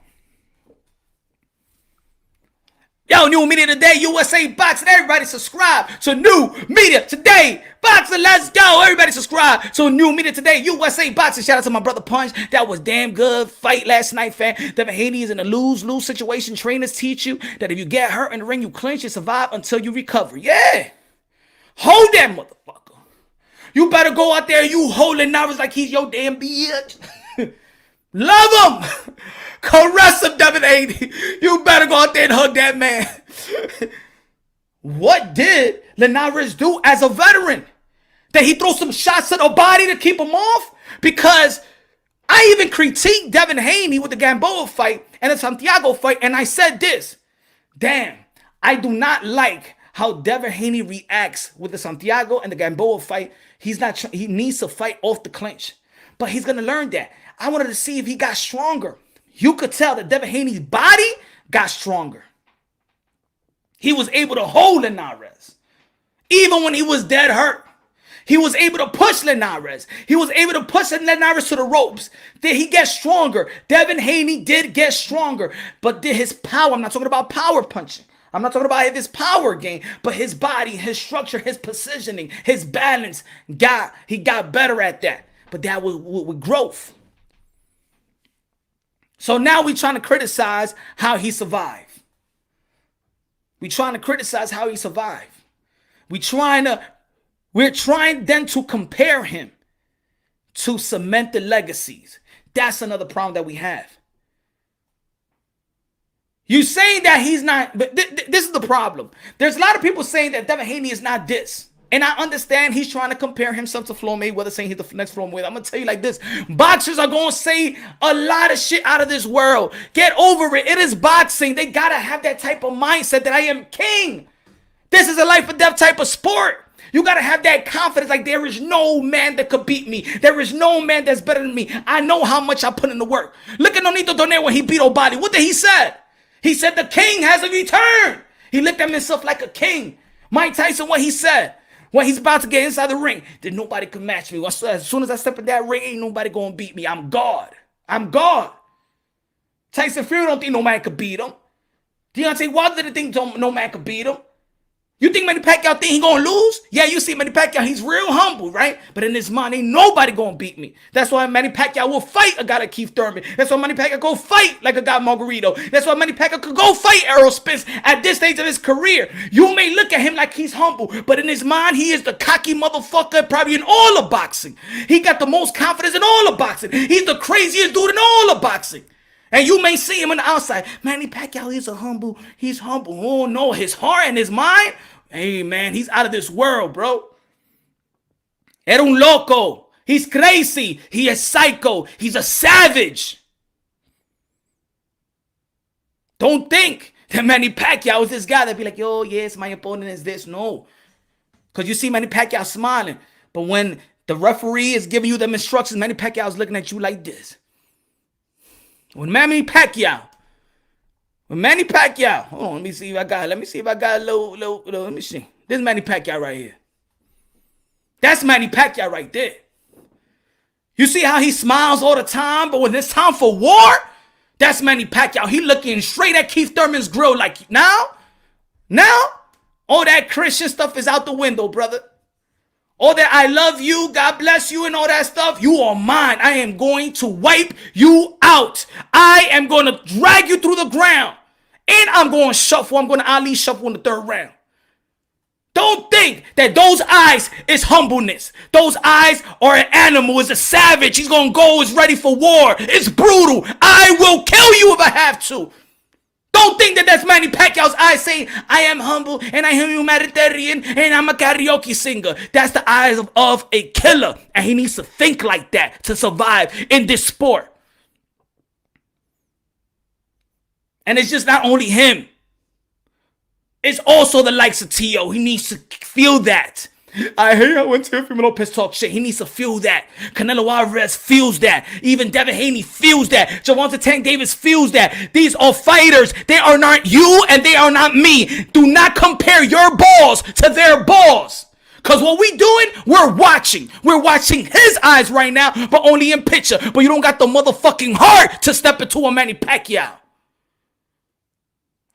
S1: Yo, New Media Today, USA Boxing. Everybody subscribe to New Media Today. Boxing, let's go. Everybody subscribe to New Media Today, USA Boxing. Shout out to my brother Punch. That was damn good fight last night, fam. Devin Haney is in a lose-lose situation. Trainers teach you that if you get hurt in the ring, you clinch and survive until you recover. Yeah. Hold that motherfucker. You better go out there and you hold Linares like he's your damn bitch. Love him. Caress him, Devin Haney. You better go out there and hug that man. What did Linares do as a veteran? Did he throw some shots to the body to keep him off? Because I even critiqued Devin Haney with the Gamboa fight and the Santiago fight, and I said this. Damn, I do not like how Devin Haney reacts with the Santiago and the Gamboa fight. He needs to fight off the clinch. But he's going to learn that. I wanted to see if he got stronger. You could tell that Devin Haney's body got stronger. He was able to hold Linares. Even when he was dead hurt. He was able to push Linares. He was able to push Linares to the ropes. Did he get stronger? Devin Haney did get stronger. But did his power, I'm not talking about power punching. I'm not talking about his power game, but his body, his structure, his positioning, his balance, he got better at that. But that was with growth. So now we're trying to criticize how he survived. We're trying to criticize how he survived. We're trying then to compare him to cement the legacies. That's another problem that we have. You saying that he's not, but this is the problem. There's a lot of people saying that Devin Haney is not this. And I understand he's trying to compare himself to Floyd Mayweather, saying he's the next Floyd Mayweather. I'm going to tell you like this. Boxers are going to say a lot of shit out of this world. Get over it. It is boxing. They got to have that type of mindset that I am king. This is a life or death type of sport. You got to have that confidence like there is no man that could beat me. There is no man that's better than me. I know how much I put in the work. Look at Nonito Donaire when he beat Obadi. What did he say? He said the king has returned. He looked at himself like a king. Mike Tyson, what he said? When he's about to get inside the ring, then nobody can match me. As soon as I step in that ring, ain't nobody gonna beat me. I'm God. I'm God. Tyson Fury don't think no man could beat him. Deontay Wilder didn't think no man could beat him. You think Manny Pacquiao think he gonna lose? Yeah, you see Manny Pacquiao, he's real humble, right? But in his mind, ain't nobody gonna beat me. That's why Manny Pacquiao will fight a guy like Keith Thurman. That's why Manny Pacquiao go fight like a guy Margarito. That's why Manny Pacquiao could go fight Errol Spence at this stage of his career. You may look at him like he's humble, but in his mind, he is the cocky motherfucker probably in all of boxing. He got the most confidence in all of boxing. He's the craziest dude in all of boxing. And you may see him on the outside. Manny Pacquiao, he's humble. Oh no, his heart and his mind, hey man, he's out of this world, bro. Era un loco. He's crazy. He is psycho. He's a savage. Don't think that Manny Pacquiao is this guy that be like, yo, yes, my opponent is this. No. Because you see Manny Pacquiao smiling. But when the referee is giving you them instructions, Manny Pacquiao is looking at you like this. When Manny Pacquiao, hold on, let me see if I got a little, let me see. This is Manny Pacquiao right here. That's Manny Pacquiao right there. You see how he smiles all the time, but when it's time for war, that's Manny Pacquiao. He looking straight at Keith Thurman's grill like, now, all that Christian stuff is out the window, brother. All that I love you, God bless you, and all that stuff, you are mine. I am going to wipe you out. I am going to drag you through the ground. And I'm going to shuffle. I'm going to Ali shuffle in the third round. Don't think that those eyes is humbleness. Those eyes are an animal, is a savage. He's going to go, is ready for war. It's brutal. I will kill you if I have to. Don't think that that's Manny Pacquiao's eyes saying, I am humble and I am humanitarian and I'm a karaoke singer. That's the eyes of a killer. And he needs to think like that to survive in this sport. And it's just not only him. It's also the likes of T.O. He needs to feel that. I hate how when Teofimo Lopez talk shit. He needs to feel that. Canelo Alvarez feels that. Even Devin Haney feels that. Javante Tank Davis feels that. These are fighters. They are not you and they are not me. Do not compare your balls to their balls. Because what we doing, we're watching. We're watching his eyes right now, but only in picture. But you don't got the motherfucking heart to step into a Manny Pacquiao.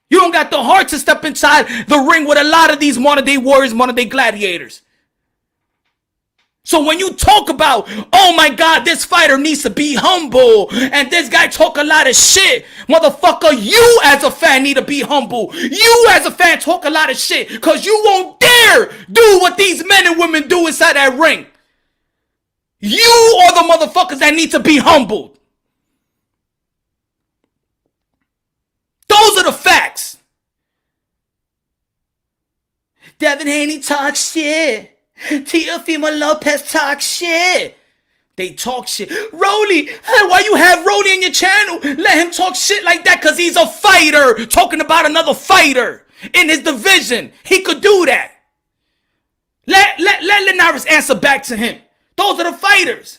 S1: You don't got the heart to step inside the ring with a lot of these modern day warriors, modern day gladiators. So when you talk about, oh my God, this fighter needs to be humble, and this guy talk a lot of shit, motherfucker, you as a fan need to be humble. You as a fan talk a lot of shit, because you won't dare do what these men and women do inside that ring. You are the motherfuckers that need to be humbled. Those are the facts. Devin Haney talks shit. Teofimo Lopez talk shit. They talk shit. Rolly, why you have Rolly in your channel? Let him talk shit like that because he's a fighter talking about another fighter in his division. He could do that. Let Linares answer back to him. Those are the fighters.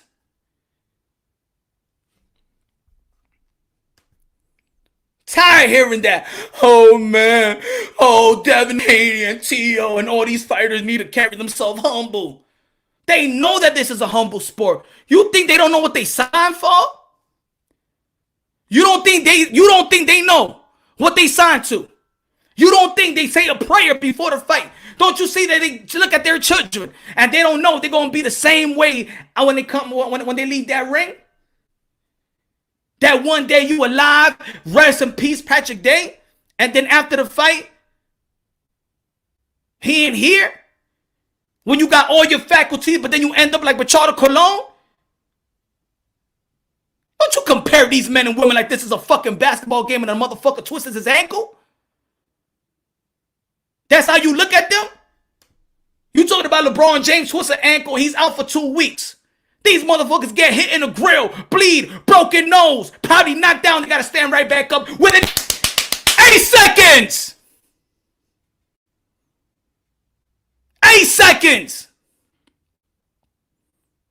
S1: Tired hearing that. Oh man. Oh, Devin Haney and T.O. and all these fighters need to carry themselves humble. They know that this is a humble sport. You think they don't know what they signed for? You don't think they know what they signed to? You don't think they say a prayer before the fight? Don't you see that they look at their children and they don't know if they're gonna be the same way when they leave that ring? That one day you alive, rest in peace, Patrick Day, and then after the fight, he ain't here. When you got all your faculties, but then you end up like Machado Colon. Don't you compare these men and women like this is a fucking basketball game and a motherfucker twists his ankle? That's how you look at them? You talking about LeBron James twists an ankle, he's out for 2 weeks. These motherfuckers get hit in the grill, bleed, broken nose, probably knocked down. They gotta stand right back up within 8 seconds. 8 seconds.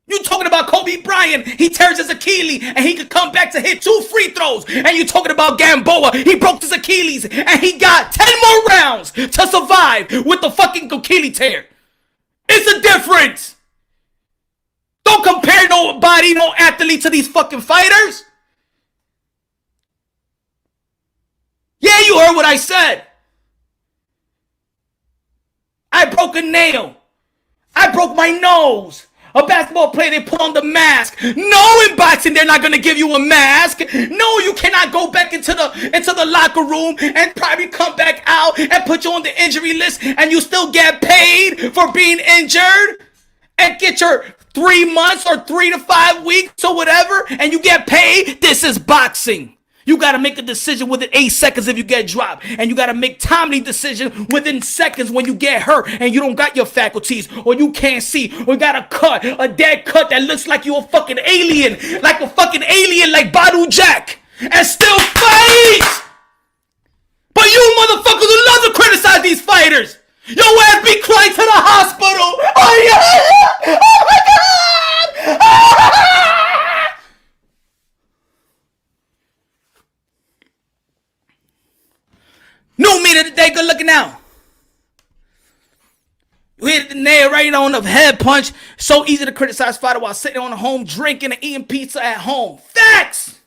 S1: You talking about Kobe Bryant? He tears his Achilles and he could come back to hit 2 free throws. And you talking about Gamboa? He broke his Achilles and he got 10 more rounds to survive with the fucking Achilles tear. It's a difference. Don't compare nobody, no athlete to these fucking fighters. Yeah, you heard what I said. I broke a nail. I broke my nose. A basketball player, they put on the mask. No, in boxing, they're not going to give you a mask. No, you cannot go back into the locker room and probably come back out and put you on the injury list and you still get paid for being injured and get your 3 months or 3 to 5 weeks or whatever, and you get paid. This is boxing. You got to make a decision within 8 seconds if you get dropped. And you got to make timely decision within seconds when you get hurt and you don't got your faculties or you can't see or you got a cut, a dead cut that looks like you're a fucking alien, like Badu Jack, and still fight. But you motherfuckers who love to criticize these fighters, your ass be crying to the hospital. Oh yeah! Oh my God! Ah! New meat of the day, good looking out. You hit the nail right on the head punch. So easy to criticize fighter while sitting on the home drinking and eating pizza at home. Facts!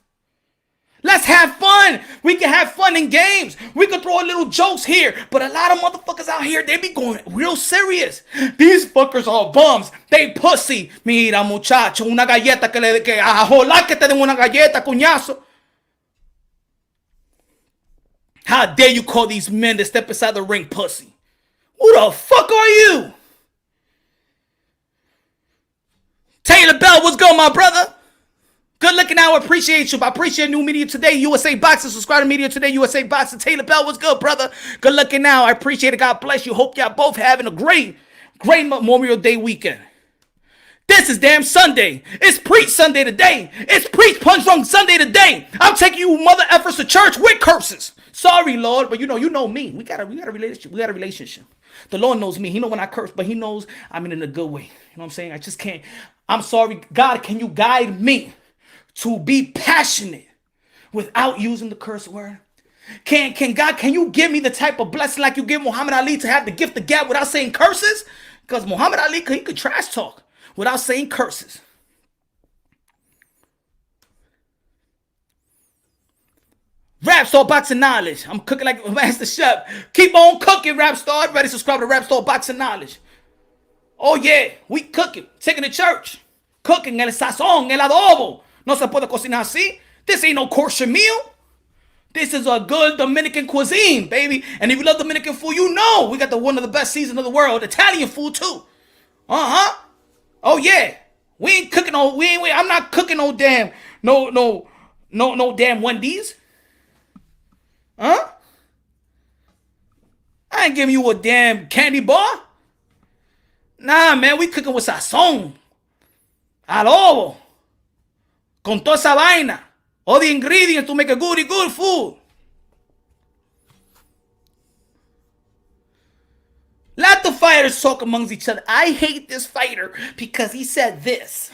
S1: Let's have fun. We can have fun in games. We can throw a little jokes here. But a lot of motherfuckers out here, they be going real serious. These fuckers are bums. They pussy. Mira, muchacho, una galleta que le que ojalá que te den una galleta, cuñazo. How dare you call these men that step inside the ring pussy? Who the fuck are you? Taylor Bell, what's good, my brother? Good Good looking out. Appreciate you. I appreciate New Media Today, USA Boxing. Subscribe to Media Today, USA Boxing. Taylor Bell, what's good, brother? Good looking out. I appreciate it. God bless you. Hope y'all both having a great Memorial Day weekend. This is damn Sunday. It's Preach Sunday today. It's Preach Punch Drunk Sunday today. I'm taking you mother effers to church with curses. Sorry, Lord, but you know me. We got a relationship. We got a relationship. The Lord knows me. He know when I curse, but he knows I mean in a good way. You know what I'm saying? I just can't. I'm sorry, God. Can you guide me to be passionate without using the curse word? Can God? Can you give me the type of blessing like you give Muhammad Ali to have the gift of gab without saying curses? Because Muhammad Ali, he could trash talk without saying curses. Rap Star Boxing Knowledge. I'm cooking like a master chef. Keep on cooking, Rap Star. Everybody subscribe to Rap Star Boxing Knowledge. Oh yeah, we cooking. Taking to church. Cooking el sazón, el adobo. No se puede cocinar así. This ain't no kosher meal. This is a good Dominican cuisine, baby. And if you love Dominican food, you know we got one of the best seasons of the world. Italian food too. Oh yeah. We ain't cooking no. I'm not cooking no damn. No damn Wendy's. Huh? I ain't giving you a damn candy bar. Nah, man, we cooking with sazón. Adobo. Con toda esa vaina. All the ingredients to make a good food. Let the fighters talk amongst each other. I hate this fighter because he said this.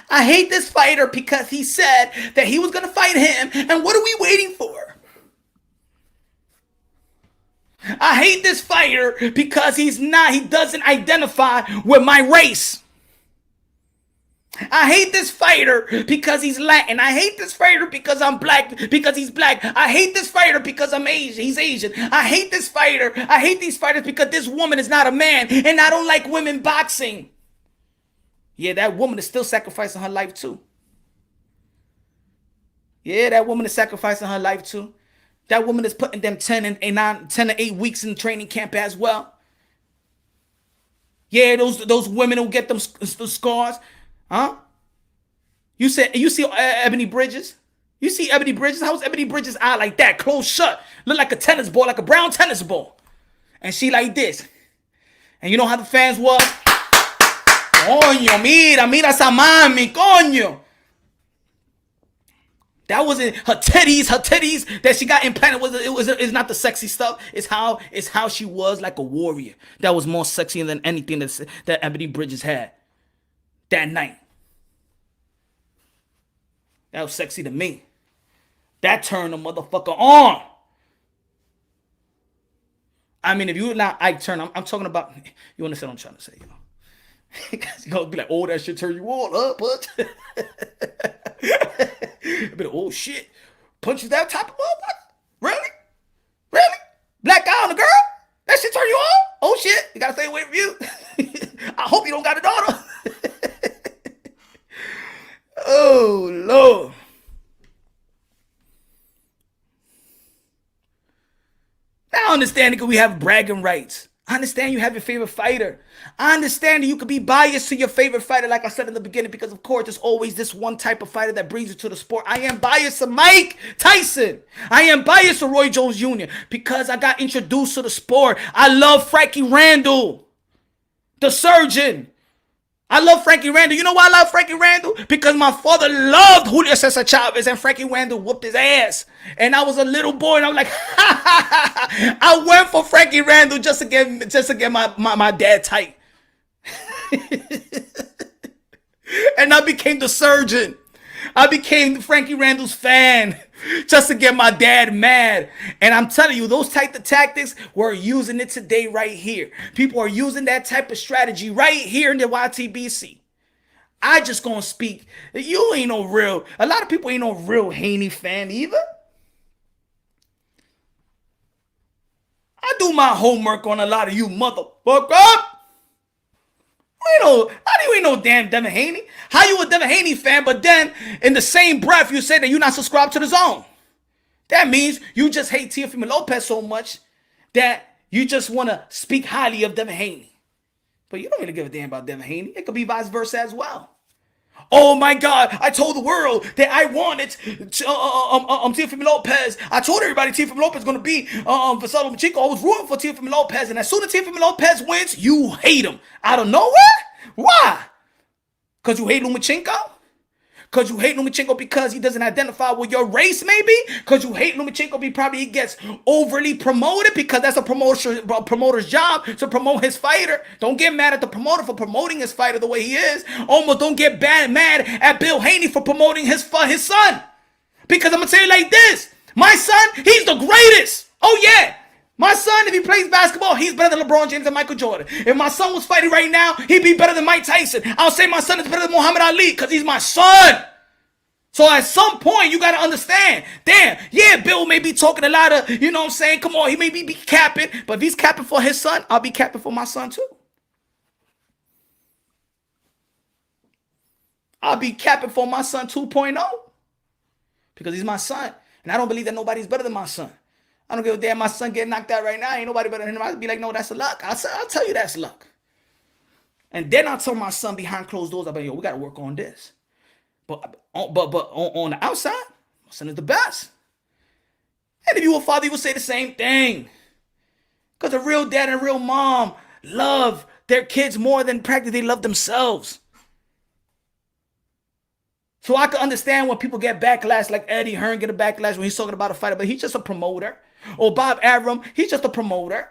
S1: I hate this fighter because he said that he was going to fight him. And what are we waiting for? I hate this fighter because he doesn't identify with my race. I hate this fighter because he's Latin. I hate this fighter because I'm black, because he's black. I hate this fighter because I'm Asian. He's Asian. I hate this fighter. I hate these fighters because this woman is not a man, and I don't like women boxing. Yeah, that woman is still sacrificing her life too. Yeah, that woman is sacrificing her life too. That woman is putting them 10 to 8 weeks in training camp as well. Yeah, those women who get them scars. Huh? You see Ebony Bridges? You see Ebony Bridges? How's Ebony Bridges' eye like that? Closed shut. Look like a tennis ball, like a brown tennis ball. And she like this. And you know how the fans was? Coño, mira esa mami, coño. That wasn't her titties that she got implanted. It's not the sexy stuff. It's how she was like a warrior. That was more sexy than anything that Ebony Bridges had that night. That was sexy to me. That turned the motherfucker on. I mean, if you not Ike Turner, I'm talking about, you understand what I'm trying to say, you know. Because you're going to be like, oh, that shit turn you on, huh, but a bit of, oh, shit. Punches that type of motherfucker? Really? Really? Black guy on the girl? That shit turn you on? Oh, shit. You got to stay away from you. I hope you don't got a daughter. Oh, Lord. Now I understand that we have bragging rights. I understand you have your favorite fighter. I understand that you could be biased to your favorite fighter, like I said in the beginning, because of course there's always this one type of fighter that brings you to the sport. I am biased to Mike Tyson. I am biased to Roy Jones Jr. because I got introduced to the sport. I love Frankie Randall, the surgeon. I love Frankie Randall. You know why I love Frankie Randall? Because my father loved Julio Cesar Chavez, and Frankie Randall whooped his ass. And I was a little boy, and I was like, I went for Frankie Randall just to get my dad tight. And I became the surgeon. I became Frankie Randall's fan just to get my dad mad. And I'm telling you, those type of tactics, we're using it today right here. People are using that type of strategy right here in the YTBC. I just gonna speak. You ain't no real, a lot of people ain't no real Haney fan either. I do my homework on a lot of you motherfuckers. How do you ain't no damn Devin Haney? How you a Devin Haney fan, but then in the same breath you say that you're not subscribed to the zone? That means you just hate Teofimo Lopez so much that you just want to speak highly of Devin Haney. But you don't really give a damn about Devin Haney. It could be vice versa as well. Oh my God! I told the world that I wanted Teofimo Lopez. I told everybody Teofimo Lopez is going to be Vasily Lomachenko. I was rooting for Teofimo Lopez, and as soon as Teofimo Lopez wins, you hate him out of nowhere. Why? Because you hate Lomachenko? Because you hate Lomachenko because he doesn't identify with your race, maybe? Because you hate Lomachenko because he gets overly promoted because that's a promoter's job to promote his fighter. Don't get mad at the promoter for promoting his fighter the way he is. Almost don't get mad at Bill Haney for promoting his son. Because I'm going to tell you like this. My son, he's the greatest. Oh, yeah. My son, if he plays basketball, he's better than LeBron James and Michael Jordan. If my son was fighting right now, he'd be better than Mike Tyson. I'll say my son is better than Muhammad Ali because he's my son. So at some point, you got to understand, damn, yeah, Bill may be talking a lot of, you know what I'm saying? Come on, he may be capping. But if he's capping for his son, I'll be capping for my son too. I'll be capping for my son 2.0 because he's my son. And I don't believe that nobody's better than my son. I don't give a damn my son getting knocked out right now. Ain't nobody better than him. I'd be like, no, that's luck. I'll tell you that's luck. And then I'll tell my son behind closed doors, I'll be like, yo, we got to work on this. But on the outside, my son is the best. And if you were a father, you would say the same thing. Because a real dad and a real mom love their kids more than practically they love themselves. So I can understand when people get backlash, like Eddie Hearn get a backlash when he's talking about a fighter, but he's just a promoter. Or Bob Arum, he's just a promoter.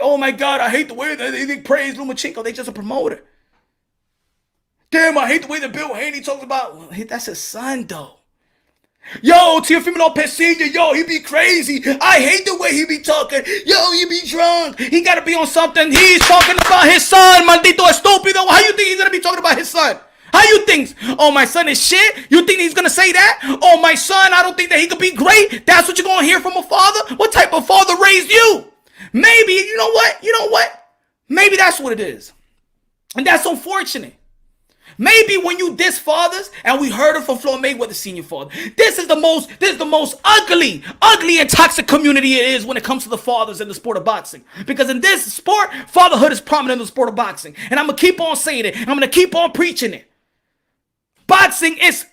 S1: Oh my God, I hate the way that they praise Lomachenko. They just a promoter. Damn, I hate the way that Bill Haney talks about. Well, that's his son, though. Yo, Teofimo Lopez Sr., yo, he be crazy. I hate the way he be talking. Yo, he be drunk. He got to be on something. He's talking about his son, maldito estúpido. How you think he's going to be talking about his son? How you think? Oh, my son is shit? You think he's going to say that? Oh, my son, I don't think that he could be great? That's what you're going to hear from a father? What type of father raised you? Maybe, you know what? Maybe that's what it is. And that's unfortunate. Maybe when you diss fathers, and we heard it from Floyd Mayweather Senior father, this is the most ugly and toxic community it is when it comes to the fathers in the sport of boxing. Because in this sport, fatherhood is prominent in the sport of boxing. And I'm going to keep on saying it. I'm going to keep on preaching it. Boxing is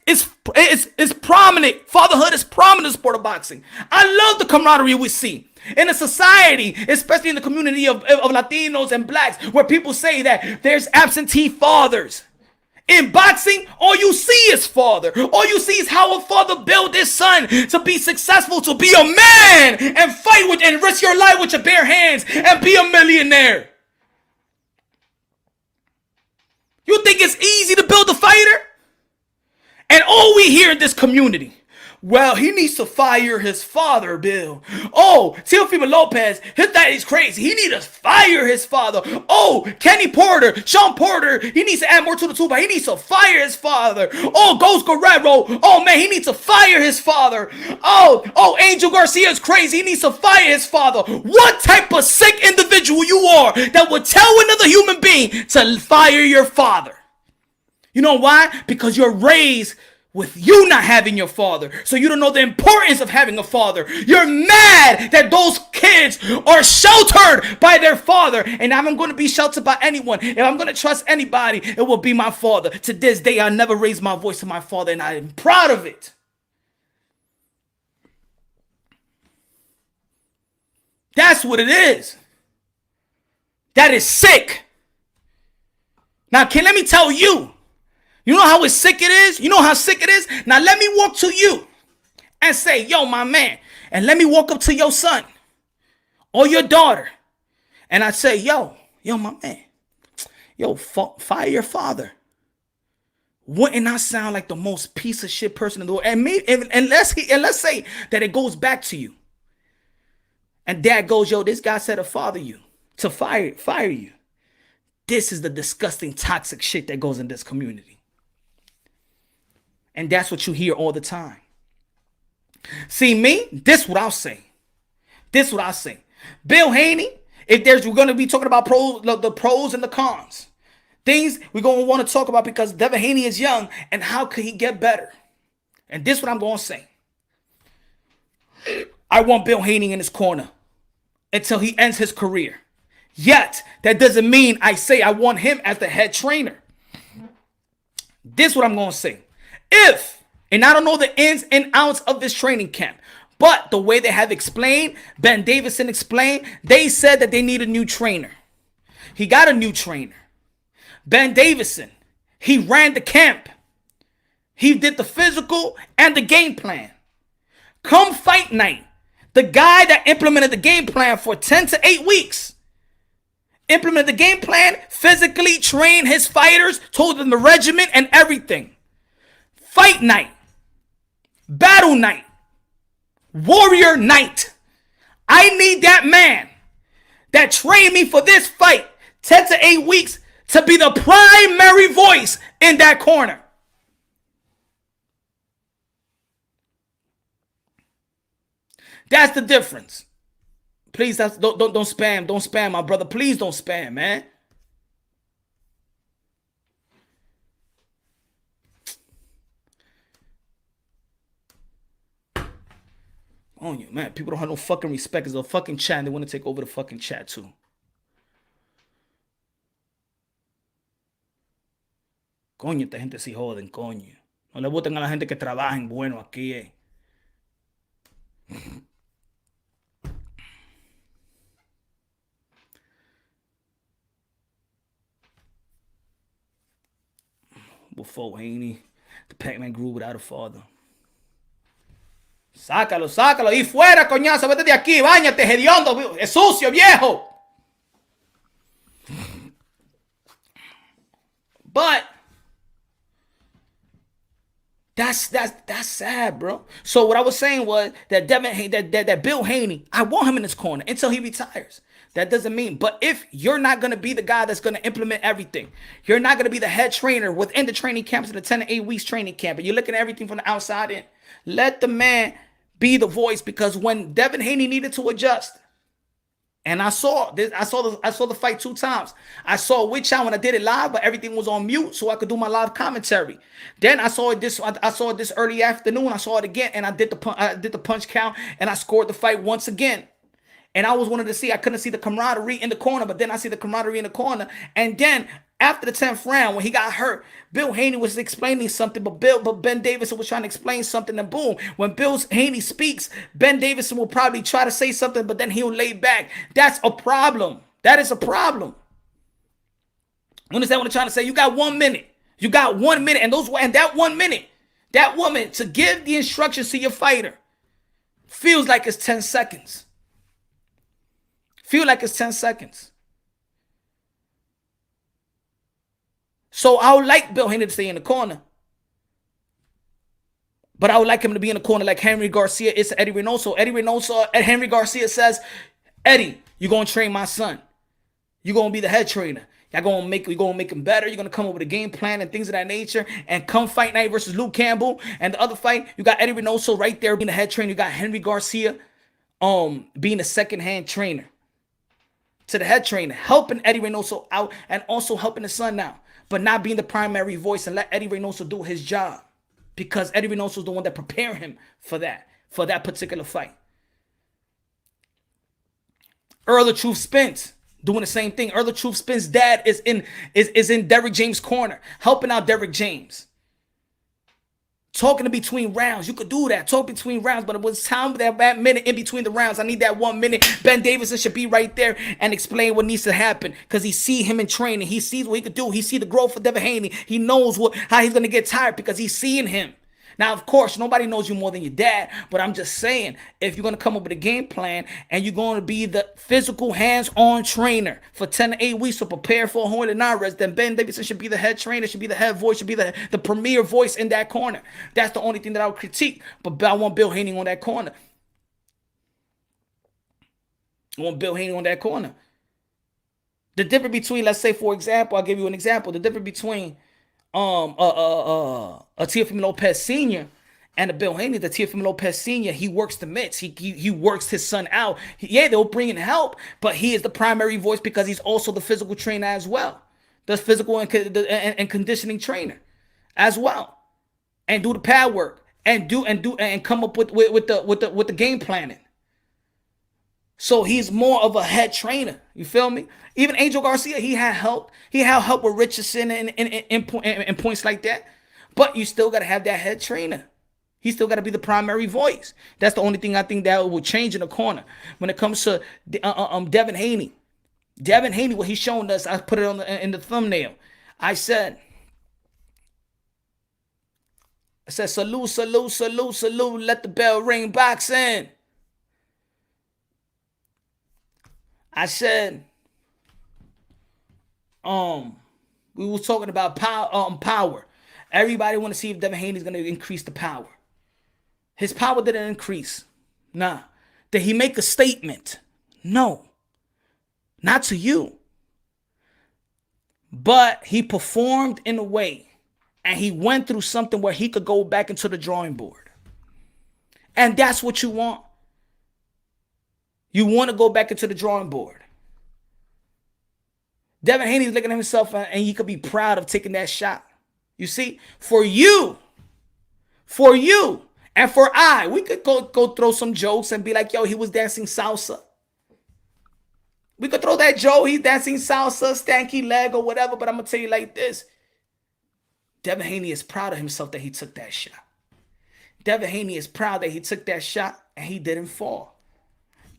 S1: prominent. Fatherhood is prominent in the sport of boxing. I love the camaraderie we see. In a society, especially in the community of Latinos and blacks, where people say that there's absentee fathers. In boxing, all you see is father. All you see is how a father built his son to be successful, to be a man and fight with and risk your life with your bare hands and be a millionaire. You think it's easy to build a fighter? And all we hear in this community, well, he needs to fire his father, Bill. Oh, Teofimo Lopez, his daddy's crazy. He needs to fire his father. Oh, Kenny Porter, Sean Porter, he needs to add more to the tool, but he needs to fire his father. Oh, Ghost Guerrero, oh man, he needs to fire his father. Oh, Angel Garcia is crazy. He needs to fire his father. What type of sick individual you are that would tell another human being to fire your father? You know why? Because you're raised with you not having your father. So you don't know the importance of having a father. You're mad that those kids are sheltered by their father. And if I'm going to be sheltered by anyone, if I'm going to trust anybody, it will be my father. To this day, I never raised my voice to my father, and I am proud of it. That's what it is. That is sick. Now, let me tell you. You know how sick it is? You know how sick it is? Now let me walk to you and say, yo, my man. And let me walk up to your son or your daughter. And I say, yo, my man. Yo, fire your father. Wouldn't that sound like the most piece of shit person in the world? And let's say that it goes back to you. And dad goes, yo, this guy said to fire you. This is the disgusting, toxic shit that goes in this community. And that's what you hear all the time. See me? This what I'll say. Bill Haney, we're going to be talking about the pros and the cons. Things we're going to want to talk about because Devin Haney is young and how could he get better? And this what I'm going to say. I want Bill Haney in his corner until he ends his career. Yet, that doesn't mean I say I want him as the head trainer. This is what I'm going to say. If, and I don't know the ins and outs of this training camp, but the way they have explained, Ben Davison explained, they said that they need a new trainer. He got a new trainer. Ben Davison, he ran the camp. He did the physical and the game plan. Come fight night, the guy that implemented the game plan for 10 to 8 weeks, implemented the game plan, physically trained his fighters, told them the regimen and everything. Fight night, battle night, warrior night. I need that man that trained me for this fight 10 to 8 weeks to be the primary voice in that corner. That's the difference. Please, don't spam. Don't spam, my brother. Please don't spam, man. On you, man. People don't have no fucking respect. It's a fucking chat. And they want to take over the fucking chat too. Coño, esta gente sí joden, coño. No le voten a la gente que trabajen bueno aquí, Before Haney, the Pac-Man grew without a father. Sácalo, sácalo. Y fuera, coñazo. Vete de aquí. Báñate, hediondo. Es sucio, viejo. But that's sad, bro. So what I was saying was that that Bill Haney, I want him in his corner until he retires. That doesn't mean, but if you're not going to be the guy that's going to implement everything, you're not going to be the head trainer within the training camps in the 10 to 8 weeks training camp, and you're looking at everything from the outside in, let the man be the voice, because when Devin Haney needed to adjust, and I saw the fight 2 times. I saw which out when I did it live, but everything was on mute so I could do my live commentary. Then I saw it this early afternoon. I saw it again, and I did the punch count, and I scored the fight once again. And I was wanting to see, I couldn't see the camaraderie in the corner, but then I see the camaraderie in the corner. And then after the 10th round, when he got hurt, Bill Haney was explaining something, but Ben Davison was trying to explain something, and boom, when Bill Haney speaks, Ben Davison will probably try to say something, but then he'll lay back. That's a problem. That is a problem. You understand what I'm trying to say? You got 1 minute. You got 1 minute, and that 1 minute, that woman to give the instructions to your fighter feels like it's 10 seconds. Feel like it's 10 seconds. So I would like Bill Haney to stay in the corner. But I would like him to be in the corner like Henry Garcia is to Eddie Reynoso. Henry Garcia says, Eddie, you're going to train my son. You're going to be the head trainer. We're going to make him better. You're going to come up with a game plan and things of that nature. And come fight night versus Luke Campbell. And the other fight, you got Eddie Reynoso right there being the head trainer. You got Henry Garcia being the second-hand trainer to the head trainer, helping Eddie Reynoso out and also helping his son now, but not being the primary voice, and let Eddie Reynoso do his job, because Eddie Reynoso is the one that prepared him for that particular fight. Earl of Truth Spence doing the same thing. Earl of Truth Spence's dad is in Derrick James' corner, helping out Derrick James. Talking in between rounds. You could do that. Talk between rounds. But it was time for that minute in between the rounds. I need that 1 minute. Ben Davison should be right there and explain what needs to happen. Because he see him in training. He sees what he could do. He see the growth of Devin Haney. He knows how he's going to get tired because he's seeing him. Now, of course, nobody knows you more than your dad, but I'm just saying, if you're going to come up with a game plan and you're going to be the physical hands-on trainer for 10 to 8 weeks to prepare for Jorge Linares, then Ben Davison should be the head trainer, should be the head voice, should be the premier voice in that corner. That's the only thing that I would critique, but I want Bill Haney on that corner. I want Bill Haney on that corner. The difference between, let's say, for example, I'll give you an example, the difference between Teofimo Lopez Sr. and a Bill Haney, the Teofimo Lopez Sr., he works the mitts. He works his son out. They'll bring in help, but he is the primary voice because he's also the physical trainer as well. The physical and conditioning trainer as well. And do the pad work and come up with the game planning. So he's more of a head trainer. You feel me? Even Angel Garcia, he had help. He had help with Richardson and points like that. But you still got to have that head trainer. He still got to be the primary voice. That's the only thing I think that will change in the corner. When it comes to Devin Haney. Devin Haney, what he's showing us, I put it on in the thumbnail. I said, salute, salute, salute, salute, let the bell ring, boxing. I said, we was talking about power. Everybody want to see if Devin Haney's going to increase the power. His power didn't increase. Nah. Did he make a statement? No. Not to you. But he performed in a way, and he went through something where he could go back into the drawing board. And that's what you want. You want to go back into the drawing board. Devin Haney's looking at himself, and he could be proud of taking that shot. You see, for you, and for we could go throw some jokes and be like, yo, he was dancing salsa. We could throw that joke, he's dancing salsa, stanky leg or whatever, but I'm going to tell you like this. Devin Haney is proud of himself that he took that shot. Devin Haney is proud that he took that shot and he didn't fall.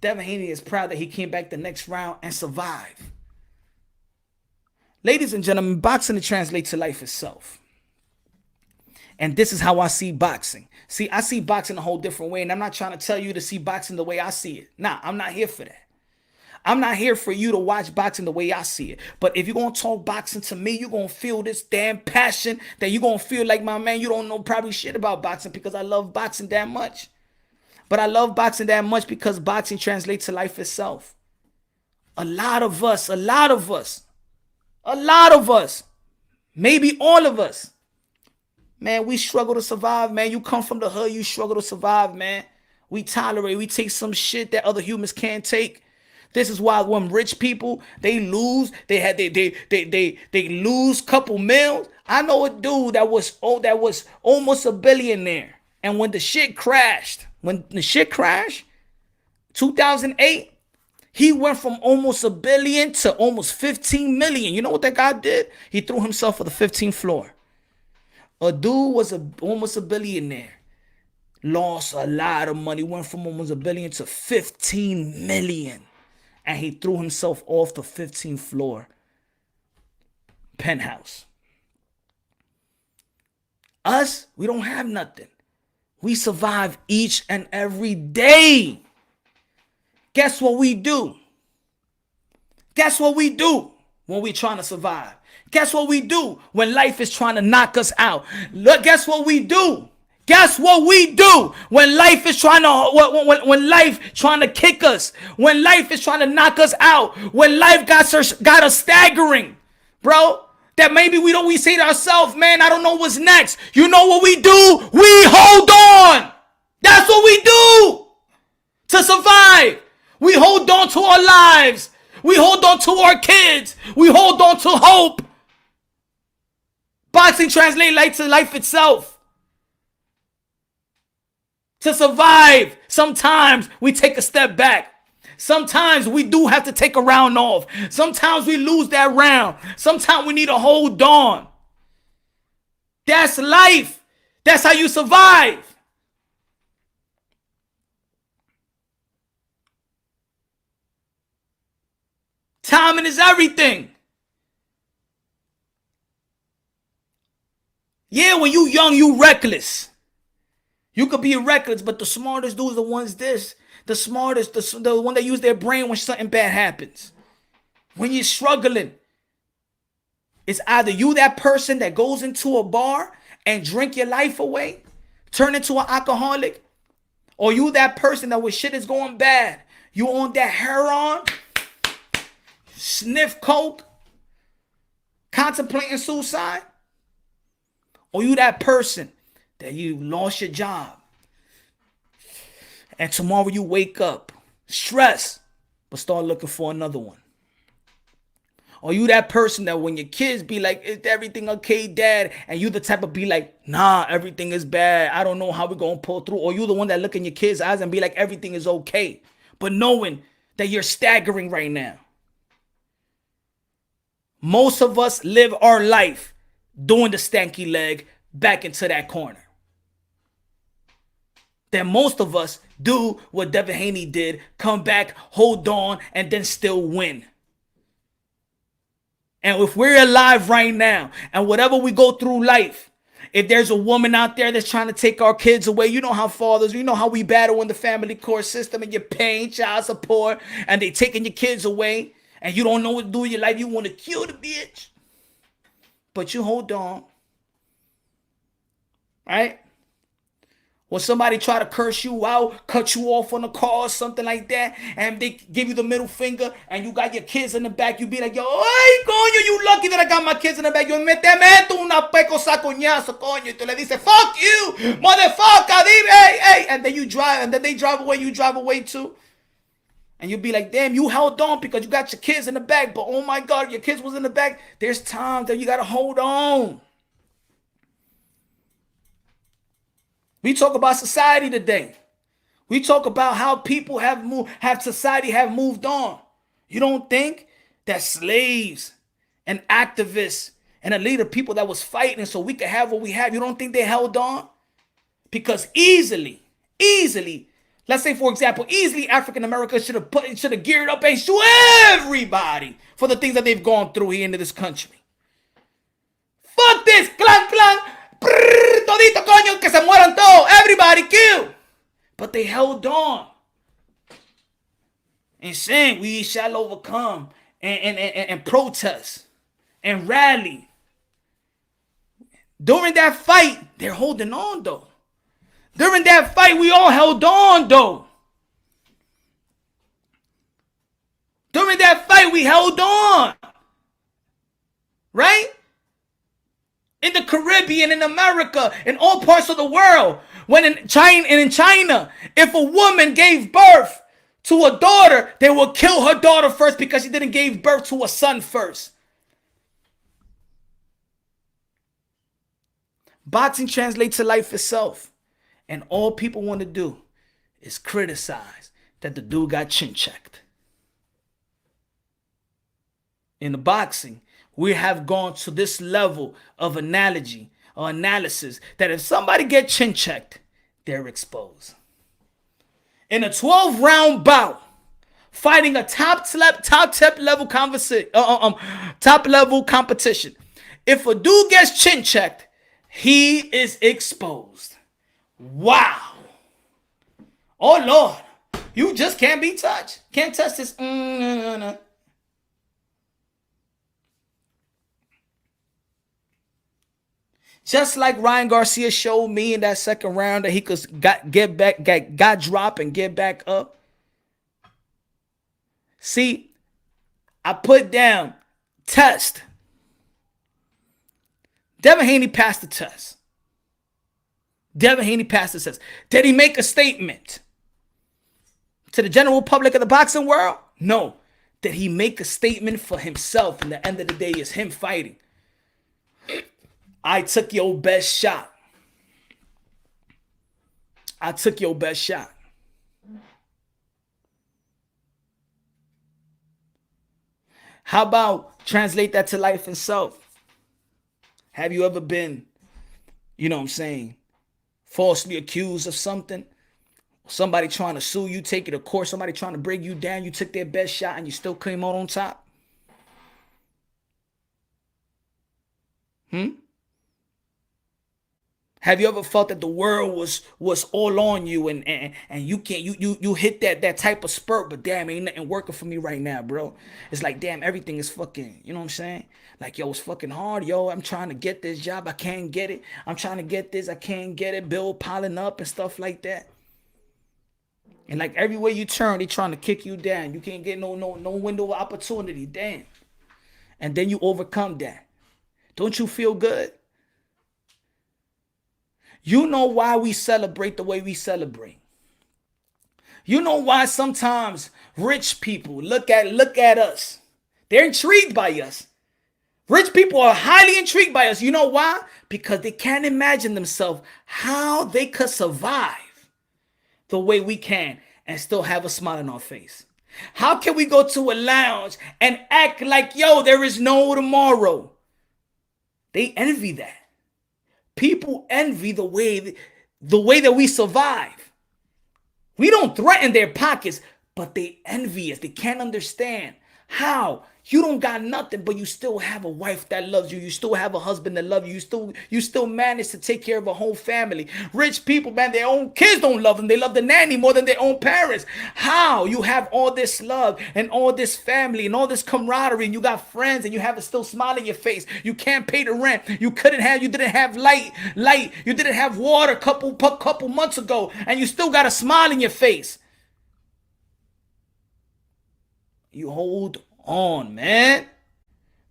S1: Devin Haney is proud that he came back the next round and survived. Ladies and gentlemen, boxing translates to life itself. And this is how I see boxing. See, I see boxing a whole different way, and I'm not trying to tell you to see boxing the way I see it. Nah, I'm not here for that. I'm not here for you to watch boxing the way I see it. But if you're going to talk boxing to me, you're going to feel this damn passion that you're going to feel like, my man, you don't know probably shit about boxing because I love boxing that much. But I love boxing that much because boxing translates to life itself. A lot of us, maybe all of us, man, we struggle to survive, man. You come from the hood, you struggle to survive, man. We take some shit that other humans can't take. This is why when rich people, they lose, they lose couple mils. I know a dude that was almost a billionaire. And when the shit crashed, 2008, he went from almost $1 billion to almost 15 million. You know what that guy did? He threw himself for the 15th floor. A dude was almost a billionaire. Lost a lot of money. Went from almost $1 billion to 15 million. And he threw himself off the 15th floor penthouse. Us, we don't have nothing. We survive each and every day. Guess what we do? Guess what we do when we're trying to survive? Guess what we do when life is trying to knock us out? Look, guess what we do? Guess what we do when life is trying to kick us? When life is trying to knock us out? When life got us staggering, bro? That maybe we say to ourselves, man, I don't know what's next. You know what we do? We hold on. That's what we do to survive. We hold on to our lives. We hold on to our kids. We hold on to hope. Boxing translates to life itself. To survive, sometimes we take a step back. Sometimes we do have to take a round off. Sometimes we lose that round. Sometimes we need to hold on. That's life. That's how you survive. Timing is everything. Yeah, when you young, you reckless. You could be reckless, but the smartest dudes are the ones the smartest, the one that use their brain when something bad happens. When you're struggling, it's either you that person that goes into a bar and drink your life away, turn into an alcoholic, or you that person that when shit is going bad, you on that heroin, sniff coke, contemplating suicide, or you that person that you lost your job and tomorrow you wake up stressed but start looking for another one. Or you that person that when your kids be like, is everything okay, dad? And you the type of be like, nah, everything is bad. I don't know how we're going to pull through. Or you the one that look in your kids' eyes and be like, everything is okay. But knowing that you're staggering right now. Most of us live our life doing the stanky leg, back into that corner. Then most of us do what Devin Haney did, come back, hold on, and then still win. And if we're alive right now, and whatever we go through life, if there's a woman out there that's trying to take our kids away, you know how fathers, you know how we battle in the family court system, and you're paying child support, and they taking your kids away, and you don't know what to do with your life. You want to kill the bitch, but you hold on, right? When somebody try to curse you out, cut you off on the car or something like that, and they give you the middle finger, and you got your kids in the back, you be like, yo, ay, coño, you lucky that I got my kids in the back. Yo, te meto una pecosa coñazo, coño. Y tú le dices, fuck you, motherfucker, dime, hey. And then you drive, and then they drive away, you drive away too. And you be like, damn, you held on because you got your kids in the back, but oh my God, your kids was in the back. There's times that you got to hold on. We talk about society today. We talk about how people have moved on. You don't think that slaves and activists and a leader, people that was fighting so we could have what we have, you don't think they held on? Because easily, let's say for example, easily African Americans should have geared up and shoot everybody for the things that they've gone through here into this country. Fuck this, clan, clan. Brrr, todito coño, que se mueran todos. Everybody kill. But they held on. And saying we shall overcome and protest and rally. During that fight, they're holding on though. During that fight, we all held on though. During that fight, we held on. Right? In the Caribbean, in America, in all parts of the world. When in China, if a woman gave birth to a daughter, they will kill her daughter first because she didn't give birth to a son first. Boxing translates to life itself. And all people want to do is criticize that the dude got chin checked. In the boxing, we have gone to this level of analogy or analysis that if somebody get chin checked, they're exposed. In a 12-round bout, fighting a top level competition, if a dude gets chin checked, he is exposed. Wow. Oh Lord, you just can't be touched. Can't touch this. No. Just like Ryan Garcia showed me in that second round that he could got dropped and get back up. See, I put down test. Devin Haney passed the test. Devin Haney passed the test. Did he make a statement to the general public of the boxing world? No. Did he make a statement for himself? And the end of the day is him fighting. I took your best shot. I took your best shot. How about translate that to life itself? Have you ever been, falsely accused of something? Somebody trying to sue you, take it to court, somebody trying to bring you down, you took their best shot and you still came out on top? Have you ever felt that the world was all on you and you can't you hit that type of spurt, but damn, ain't nothing working for me right now, bro. It's like, damn, everything is fucking, you know what I'm saying? Like, yo, it's fucking hard, yo. I'm trying to get this job, I can't get it. I'm trying to get this, I can't get it. Bill piling up and stuff like that. And like everywhere you turn, they trying to kick you down. You can't get no window of opportunity, damn. And then you overcome that. Don't you feel good? You know why we celebrate the way we celebrate. You know why sometimes rich people look at us. They're intrigued by us. Rich people are highly intrigued by us. You know why? Because they can't imagine themselves how they could survive the way we can and still have a smile on our face. How can we go to a lounge and act like, yo, there is no tomorrow? They envy that. People envy the way that we survive. We don't threaten their pockets, but they envy us. They can't understand how you don't got nothing, but you still have a wife that loves you. You still have a husband that loves you. You still manage to take care of a whole family. Rich people, man, their own kids don't love them. They love the nanny more than their own parents. How you have all this love and all this family and all this camaraderie, and you got friends, and you have a still smile in your face. You can't pay the rent. You didn't have light. You didn't have water a couple months ago, and you still got a smile in your face. You hold on, man.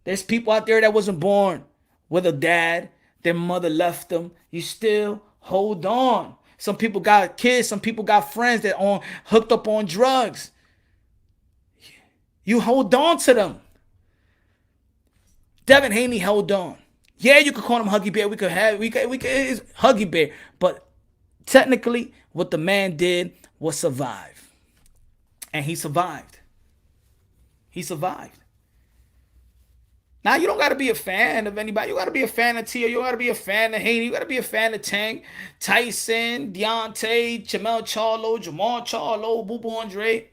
S1: There's people out there that wasn't born with a dad. Their mother left them. You still hold on. Some people got kids. Some people got friends that on hooked up on drugs. You hold on to them. Devin Haney held on. Yeah, you could call him Huggy Bear. We could Huggy Bear. But technically, what the man did was survive. And he survived. He survived. Now, you don't got to be a fan of anybody. You got to be a fan of Tia. You got to be a fan of Haney. You got to be a fan of Tank, Tyson, Deontay, Jamel Charlo, Jamal Charlo, Boo Boo Andre.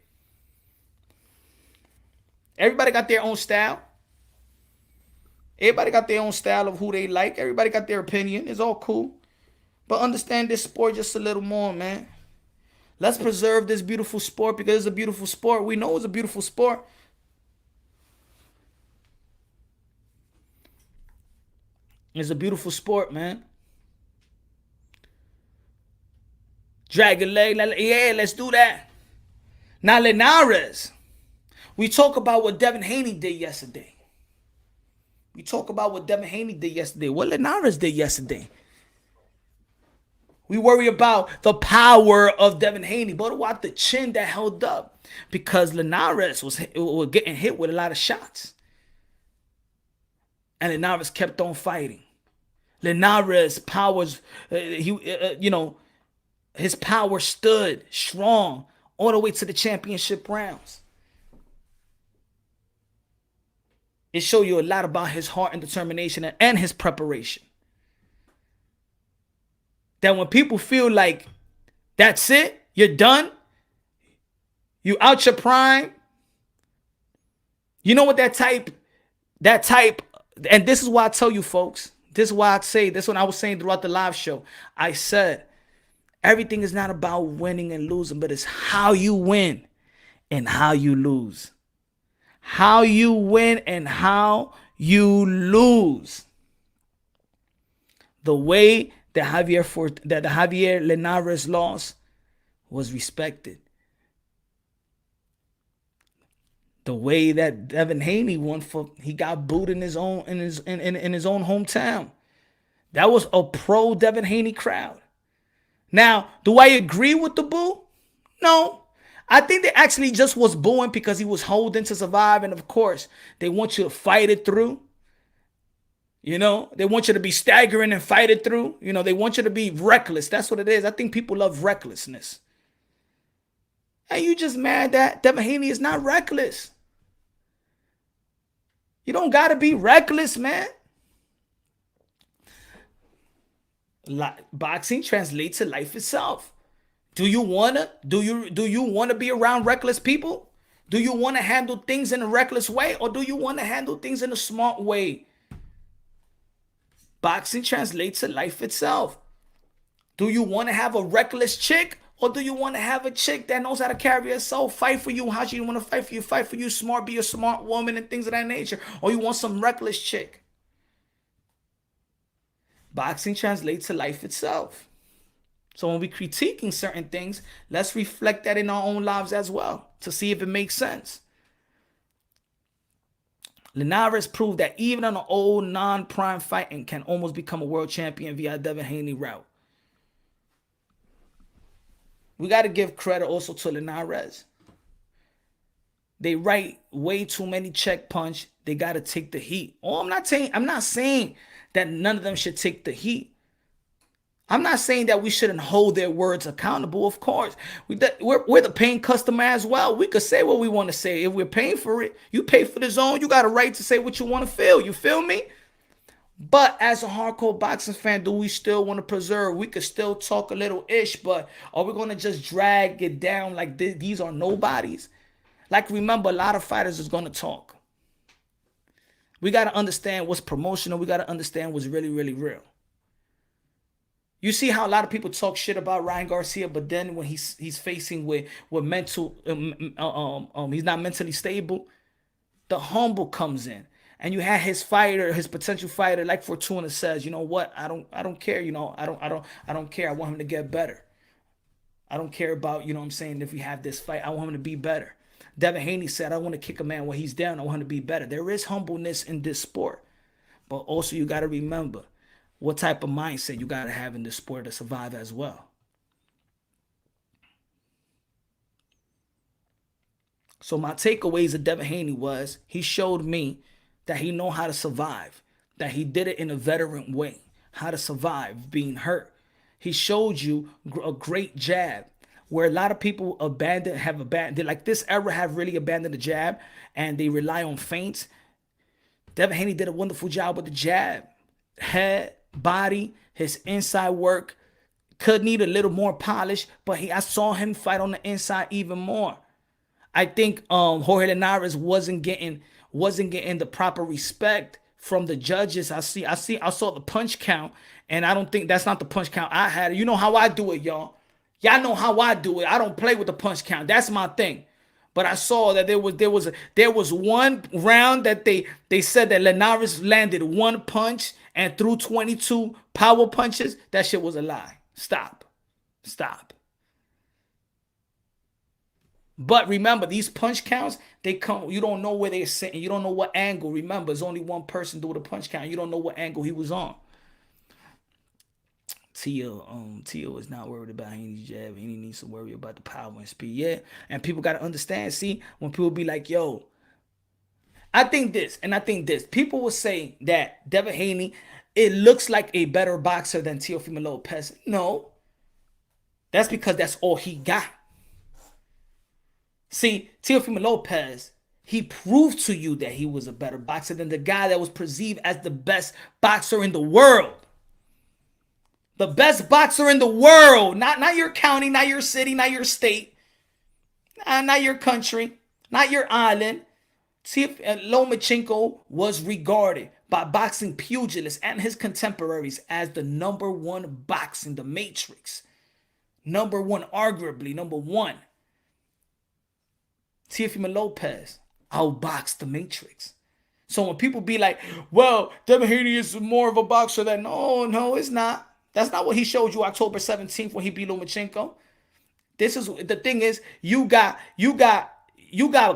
S1: Everybody got their own style. Everybody got their own style of who they like. Everybody got their opinion. It's all cool. But understand this sport just a little more, man. Let's preserve this beautiful sport because it's a beautiful sport. We know it's a beautiful sport. It's a beautiful sport, man. Dragon leg, yeah, let's do that. Now, Linares. We talk about what Devin Haney did yesterday. What Linares did yesterday. We worry about the power of Devin Haney, but what the chin that held up? Because Linares was getting hit with a lot of shots. And Linares kept on fighting. Linares' powers, his power stood strong all the way to the championship rounds. It showed you a lot about his heart and determination and his preparation. That when people feel like that's it, you're done, you out your prime, you know what that type, and this is why I tell you folks, this is why I say, this is what I was saying throughout the live show. I said, everything is not about winning and losing, but it's how you win and how you lose. How you win and how you lose. The way that Javier Linares lost was respected. The way that Devin Haney won he got booed in his own hometown. That was a pro Devin Haney crowd. Now, do I agree with the boo? No. I think they actually just was booing because he was holding to survive, and of course, they want you to fight it through. They want you to be staggering and fight it through. They want you to be reckless. That's what it is. I think people love recklessness. And you just mad that Devin Haney is not reckless. You don't got to be reckless, man. Boxing translates to life itself. Do you wanna be around reckless people? Do you want to handle things in a reckless way, or do you want to handle things in a smart way? Boxing translates to life itself. Do you want to have a reckless chick, or do you want to have a chick that knows how to carry herself, fight for you, how she want to fight for you, smart, be a smart woman and things of that nature, or you want some reckless chick? Boxing translates to life itself. So when we're critiquing certain things, let's reflect that in our own lives as well to see if it makes sense. Linares proved that even on an old non-prime fighting can almost become a world champion via Devin Haney route. We got to give credit also to Linares. They write way too many check punch. They got to take the heat. I'm not saying that none of them should take the heat. I'm not saying that we shouldn't hold their words accountable. Of course, we're the paying customer as well. We could say what we want to say. If we're paying for it, you pay for the zone. You got a right to say what you want to feel. You feel me? But as a hardcore boxing fan, do we still want to preserve? We could still talk a little ish, but are we going to just drag it down like these are nobodies? Like, remember, a lot of fighters is going to talk. We got to understand what's promotional. We got to understand what's really, really real. You see how a lot of people talk shit about Ryan Garcia, but then when he's facing with mental, he's not mentally stable. The humble comes in, and you had his fighter, his potential fighter, like Fortuna says, you know what? I don't care. You know, I don't care. I want him to get better. I don't care about, you know what I'm saying, if we have this fight. I want him to be better. Devin Haney said, I want to kick a man when he's down. I want him to be better. There is humbleness in this sport. But also you got to remember what type of mindset you got to have in this sport to survive as well. So my takeaways of Devin Haney was he showed me that he know how to survive, that he did it in a veteran way, how to survive being hurt. He showed you a great jab where a lot of people have abandoned, like this era have really abandoned the jab and they rely on feints. Devin Haney did a wonderful job with the jab, head, body, his inside work. Could need a little more polish, but I saw him fight on the inside even more. I think Jorge Linares wasn't getting the proper respect from the judges. I saw the punch count, and I don't think that's not the punch count I had. You know how I do it, y'all. Y'all know how I do it. I don't play with the punch count. That's my thing. But I saw that there was one round that they said that Linares landed one punch and threw 22 power punches. That shit was a lie. Stop. Stop. But remember, these punch counts, they come, you don't know where they're sitting. You don't know what angle. Remember, there's only one person doing the punch count. You don't know what angle he was on. Tio is not worried about any jab. He needs to worry about the power and speed. Yeah. And people got to understand. See, when people be like, yo, I think this and I think this. People will say that Devin Haney, it looks like a better boxer than Teofimo Lopez. No. That's because that's all he got. See, Teofimo Lopez, he proved to you that he was a better boxer than the guy that was perceived as the best boxer in the world. The best boxer in the world. Not your county, not your city, not your state, not your country, not your island. Lomachenko was regarded by boxing pugilists and his contemporaries as the number one boxing, the Matrix. Number one, arguably number one. Teofimo Lopez outboxed the Matrix. So when people be like, well, Devin Haney is more of a boxer than, no, it's not. That's not what he showed you October 17th when he beat Lomachenko. This is the thing is you got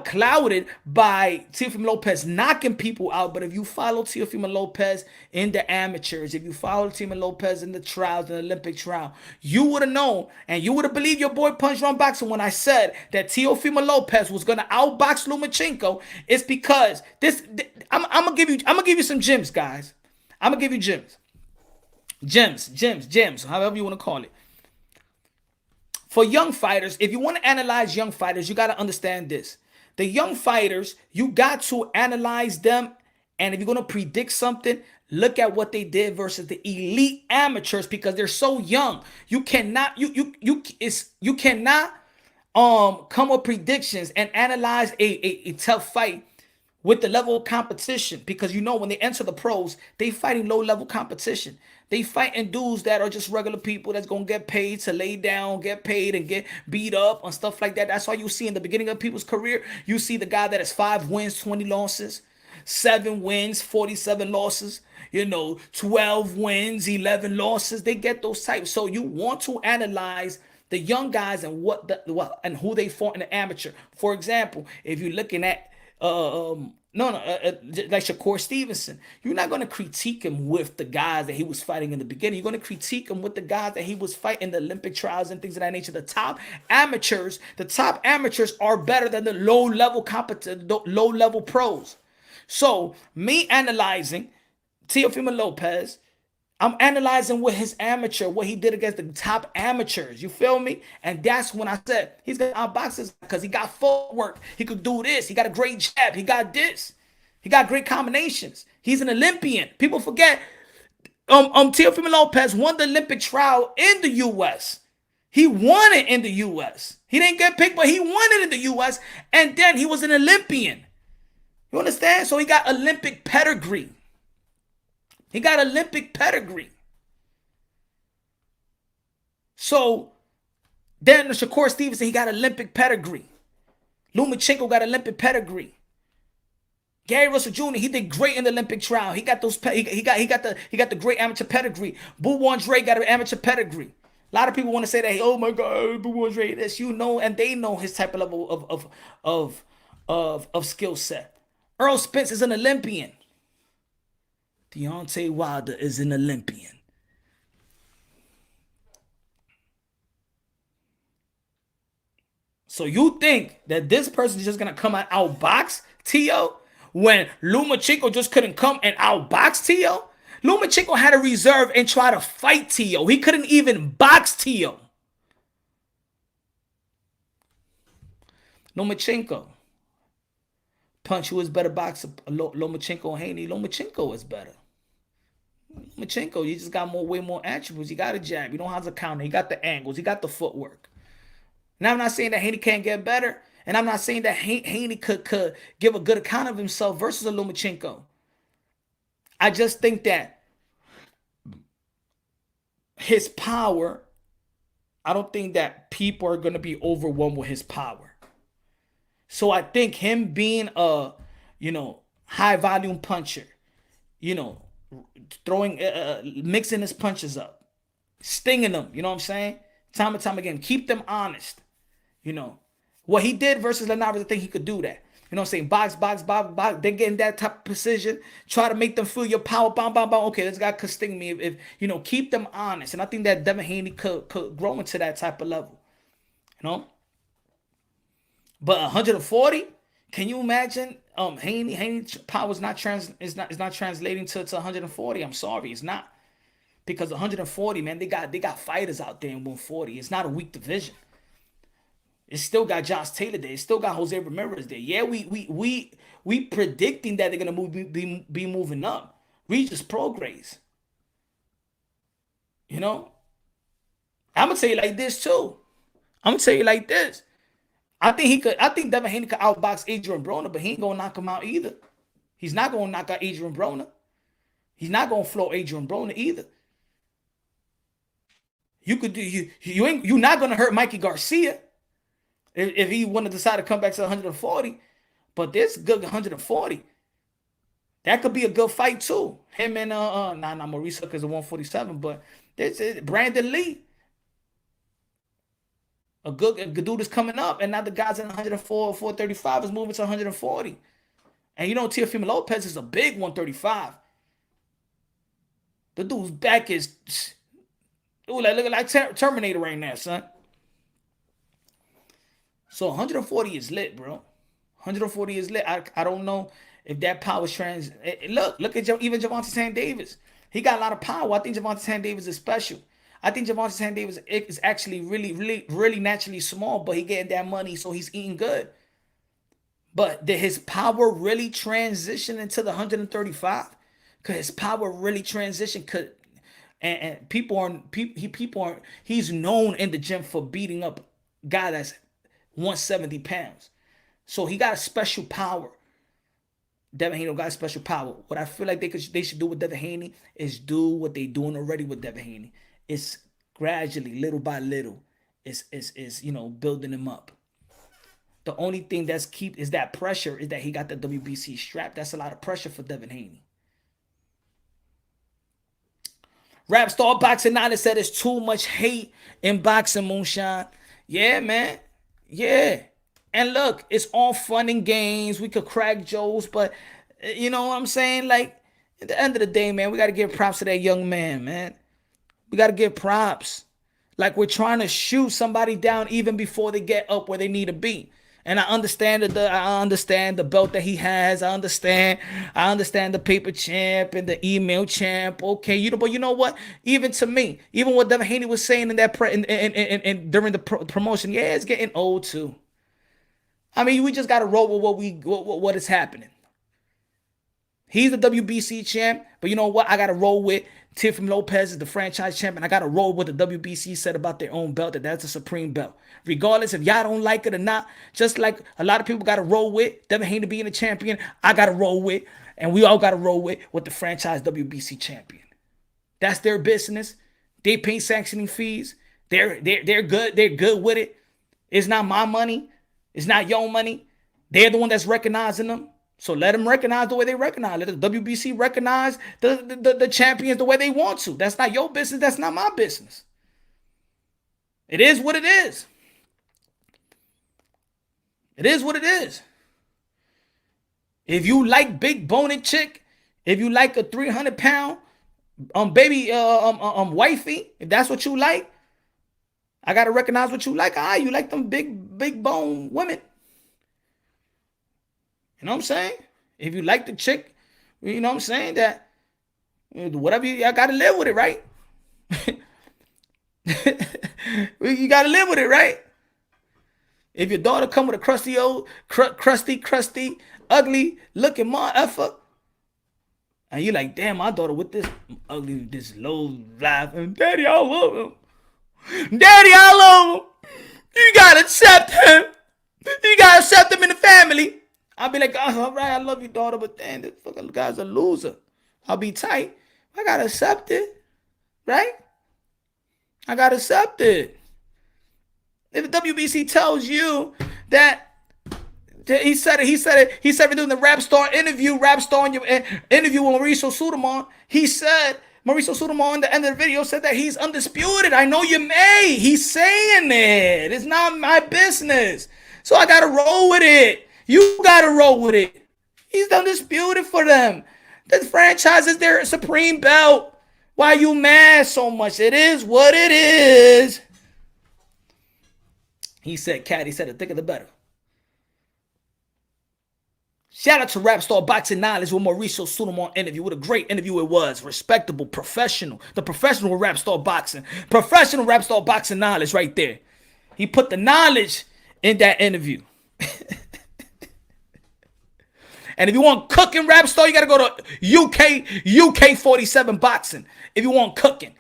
S1: clouded by Teofimo Lopez knocking people out. But if you follow Teofimo Lopez in the amateurs, if you follow Teofimo Lopez in the trials, in the Olympic trial, you would have known and you would have believed your boy Punch Run Boxing when I said that Teofimo Lopez was gonna outbox Lomachenko. It's because I'm gonna give you some gems, guys. I'm gonna give you gems. Gems, however you want to call it. For young fighters, if you want to analyze young fighters, you got to understand this. The young fighters, you got to analyze them. And if you're going to predict something, look at what they did versus the elite amateurs because they're so young. You cannot come with predictions and analyze a tough fight with the level of competition because you know when they enter the pros, they fighting low level competition. They fighting dudes that are just regular people that's gonna get paid to lay down, get paid and get beat up and stuff like that. That's why you see in the beginning of people's career, you see the guy that has 5 wins, 20 losses, 7 wins, 47 losses, 12 wins, 11 losses. They get those types. So you want to analyze the young guys and and who they fought in the amateur. For example, if you're looking at like Shakur Stevenson, you're not going to critique him with the guys that he was fighting in the beginning. You're going to critique him with the guys that he was fighting in the Olympic trials and things of that nature. The top amateurs are better than the low level pros. So me analyzing Teofimo Lopez, I'm analyzing with his amateur, what he did against the top amateurs. You feel me? And that's when I said he's going to outbox us because he got footwork. He could do this. He got a great jab. He got this. He got great combinations. He's an Olympian. People forget. Teofimo Lopez won the Olympic trial in the U.S. He won it in the U.S. He didn't get picked, but he won it in the U.S. And then he was an Olympian. You understand? So he got Olympic pedigree. He got Olympic pedigree. So then Shakur Stevenson, he got Olympic pedigree. Lomachenko got Olympic pedigree. Gary Russell Jr., he did great in the Olympic trial. He got those. He got the great amateur pedigree. Boo Andre got an amateur pedigree. A lot of people want to say that, hey, oh my God, Boo Andre, this, you know, and they know his type of level of skill set. Earl Spence is an Olympian. Deontay Wilder is an Olympian. So you think that this person is just gonna come and outbox Tio when Lomachenko just couldn't come and outbox Tio? Lomachenko had to reserve and try to fight Tio. He couldn't even box Tio. Lomachenko. Punch, who is better boxer? Lomachenko or Haney? Lomachenko is better. Lomachenko, you just got way more attributes. You got a jab. You know how to counter. You got the angles. You got the footwork. Now, I'm not saying that Haney can't get better. And I'm not saying that Haney could give a good account of himself versus a Lomachenko. I just think that his power, I don't think that people are going to be overwhelmed with his power. So I think him being a, high volume puncher, throwing, mixing his punches up, stinging them, you know what I'm saying? Time and time again, keep them honest. What he did versus Linares, I think he could do that. You know what I'm saying? Box. They're getting that type of precision. Try to make them feel your power. Bam. Okay, this guy could sting me. If keep them honest. And I think that Devin Haney could grow into that type of level. But 140, can you imagine? Haney's power is not translating to 140. I'm sorry, it's not. Because 140, man, they got fighters out there in 140. It's not a weak division. It's still got Josh Taylor there. It's still got Jose Ramirez there. Yeah, we predicting that they're gonna be moving up. Regis Prograis. I'm gonna tell you like this too. I'm gonna tell you like this. I think Devin Haney could outbox Adrian Broner, but he ain't gonna knock him out either. He's not gonna knock out Adrian Broner. He's not gonna float Adrian Broner either. You're not gonna hurt Mikey Garcia if he want to decide to come back to 140. But this good 140. That could be a good fight too. Him and Maurice Hook is a 147, but there's Brandon Lee. A good dude is coming up, and now the guys in 104, 435 is moving to 140. And Teofimo Lopez is a big 135. The dude's back is looking like Terminator right now, son. So 140 is lit, bro. 140 is lit. I don't know if that power trans. Look at even Gervonta Tank Davis. He got a lot of power. I think Gervonta Tank Davis is special. I think Gervonta Tank Davis is actually really naturally small, but he getting that money, so he's eating good. But did his power really transition into the 135? Could his power really transition? And people aren't. He's known in the gym for beating up a guy that's 170 pounds. So he got a special power. Devin Haney got a special power. What I feel like they should do with Devin Haney is do what they're doing already with Devin Haney. It's gradually, little by little, is building him up. The only thing is that pressure is that he got the WBC strap. That's a lot of pressure for Devin Haney. Rap Star Boxing Knowledge said there's too much hate in boxing, Moonshine. Yeah, man. Yeah. And look, it's all fun and games. We could crack jokes, but you know what I'm saying? Like, at the end of the day, man, we got to give props to that young man, man. We got to give props. Like, we're trying to shoot somebody down even before they get up where they need to be. And I understand the belt that he has. I understand the paper champ and the email champ. Okay, but you know what? Even to me, even what Devin Haney was saying in that during the promotion, yeah, it's getting old too. I mean, we just gotta roll with what is happening. He's the WBC champ, but you know what? I got to roll with Tiffany Lopez is the franchise champion. I got to roll with the WBC said about their own belt, that's a supreme belt. Regardless if y'all don't like it or not, just like a lot of people got to roll with Devin Haney being the champion, I got to roll with, and we all got to roll with the franchise WBC champion. That's their business. They pay sanctioning fees. They're good. They're good with it. It's not my money. It's not your money. They're the one that's recognizing them. So let them recognize the way they recognize. Let the WBC recognize the champions the way they want to. That's not your business. That's not my business. It is what it is. It is what it is. If you like big boned chick, if you like a 300-pound baby wifey, if that's what you like, I gotta recognize what you like. You like them big bone women. You know what I'm saying? If you like the chick, you know what I'm saying, that whatever I gotta live with it, right? You gotta live with it, right? If your daughter come with a crusty, ugly looking motherfucker, and you like, damn, my daughter with this ugly, this low life, and daddy, I love him. Daddy, I love him. You gotta accept him. You gotta accept him in the family. I'll be like, oh, all right, I love you, daughter, but damn, this fucking guy's a loser. I'll be tight. I gotta accept it, right? I gotta accept it. If the WBC tells you that he said it during the Rap Star interview with Mauricio Sudamon. He said, Mauricio Sudamon in the end of the video said that he's undisputed. I know you may. He's saying it. It's not my business. So I gotta roll with it. You gotta roll with it. He's undisputed for them. The franchise is their supreme belt. Why you mad so much? It is what it is. He said, the thicker the better. Shout out to Rap Star Boxing Knowledge with Mauricio Sudamon interview. What a great interview it was. Respectable, professional. The professional Rap Star Boxing. Professional Rap Star Boxing Knowledge right there. He put the knowledge in that interview. And if you want cooking Rap Star, you got to go to UK 47 Boxing. If you want cooking.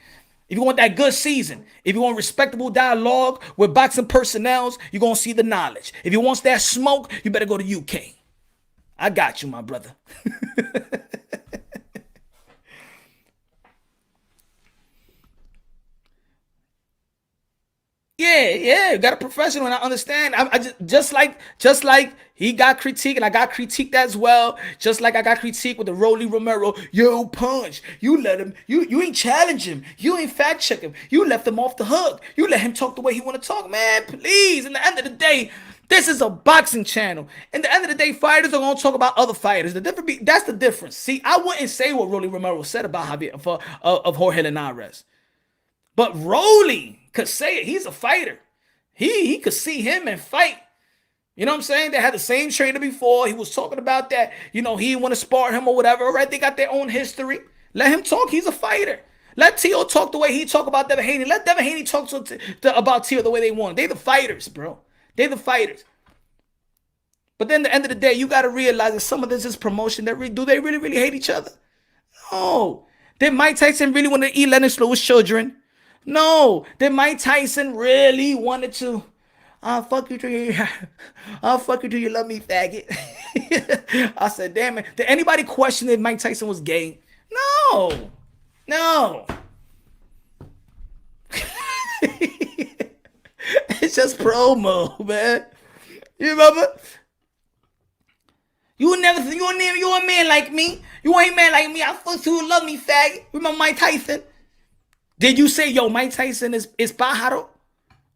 S1: If you want that good season, if you want respectable dialogue with boxing personnels, you're going to see the knowledge. If you want that smoke, you better go to UK. I got you, my brother. Yeah, got a professional, and I understand. I just like he got critiqued, and I got critiqued as well. Just like I got critiqued with the Rolly Romero. Yo, Punch, you let him. You ain't challenge him. You ain't fact check him. You left him off the hook. You let him talk the way he want to talk, man. Please. In the end of the day, this is a boxing channel. In the end of the day, fighters are gonna talk about other fighters. That's the difference. See, I wouldn't say what Rolly Romero said about of Jorge Linares. But Rolly could say it. He's a fighter. He could see him and fight. You know what I'm saying? They had the same trainer before. He was talking about that. You know, he want to spar him or whatever. Right? They got their own history. Let him talk. He's a fighter. Let Tio talk the way he talk about Devin Haney. Let Devin Haney talk about Tio the way they want. They the fighters, bro. They the fighters. But then at the end of the day, you got to realize that some of this is promotion. Do they really hate each other? No. Did Mike Tyson really want to eat Lennox Lewis' children? No. Did Mike Tyson really wanted to? I'll fuck you till you love me, faggot. I said, damn it. Did anybody question if Mike Tyson was gay? No. It's just promo, man. You remember? You a man like me. You ain't man like me. I fuck you, love me, faggot. Remember Mike Tyson? Did you say, yo, Mike Tyson is pájaro?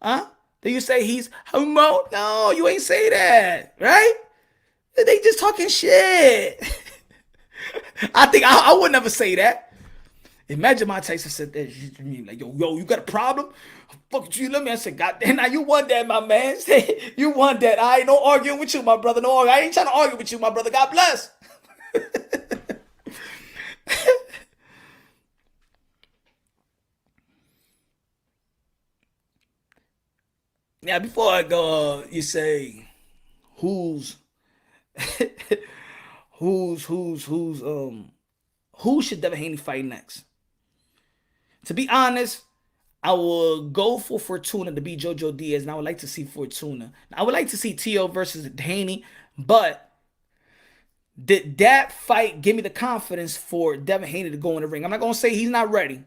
S1: Huh? Did you say he's homo? No, you ain't say that, right? They just talking shit. I think I would never say that. Imagine Mike Tyson said that to me, like, yo, you got a problem? Fuck you, let me. I said, God damn, now you won that, my man. You won that. I ain't no arguing with you, my brother. No, I ain't trying to argue with you, my brother. God bless. Now, before I go, you say, who's Who should Devin Haney fight next? To be honest, I will go for Fortuna to beat Jojo Diaz, and I would like to see Fortuna. I would like to see Tio versus Haney, but did that fight give me the confidence for Devin Haney to go in the ring? I'm not gonna say he's not ready.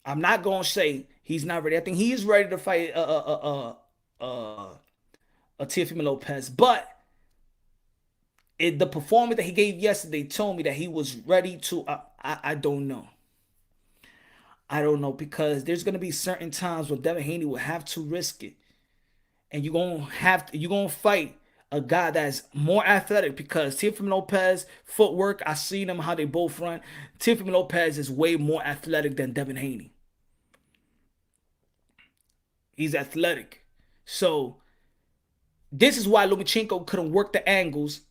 S1: I'm not gonna say he's not ready. I think he is ready to fight Teofimo Lopez, but the performance that he gave yesterday told me that he was ready to. I don't know. I don't know, because there's gonna be certain times where Devin Haney will have to risk it, and you're gonna fight a guy that's more athletic, because Teofimo Lopez footwork, I seen them how they both run. Teofimo Lopez is way more athletic than Devin Haney. He's athletic, so this is why Lomachenko couldn't work the angles